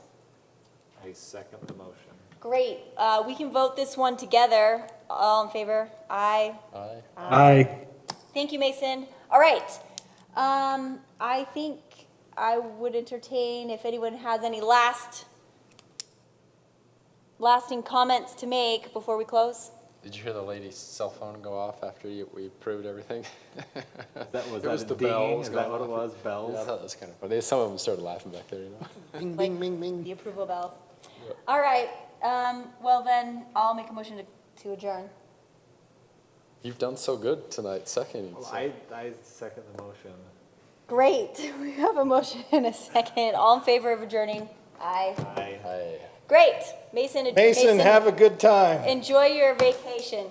I second the motion. Great. We can vote this one together. All in favor? Aye. Aye. Aye. Thank you, Mason. All right. I think I would entertain if anyone has any lasting comments to make before we close. Did you hear the lady's cell phone go off after we approved everything? Was It was that the a ding? bells Is that going what it off. was? Bells? Yeah, I thought that was kind of funny. Some of them started laughing back there, you know? Bing, bing, bing, bing. The approval bells. All right. Well, then I'll make a motion to adjourn. You've done so good tonight, seconding. Well, so- I second the motion. Great. We have a motion and a second. All in favor of adjourning? Aye. Aye. Aye. Great. Mason, Mason, have a good time. enjoy your vacation.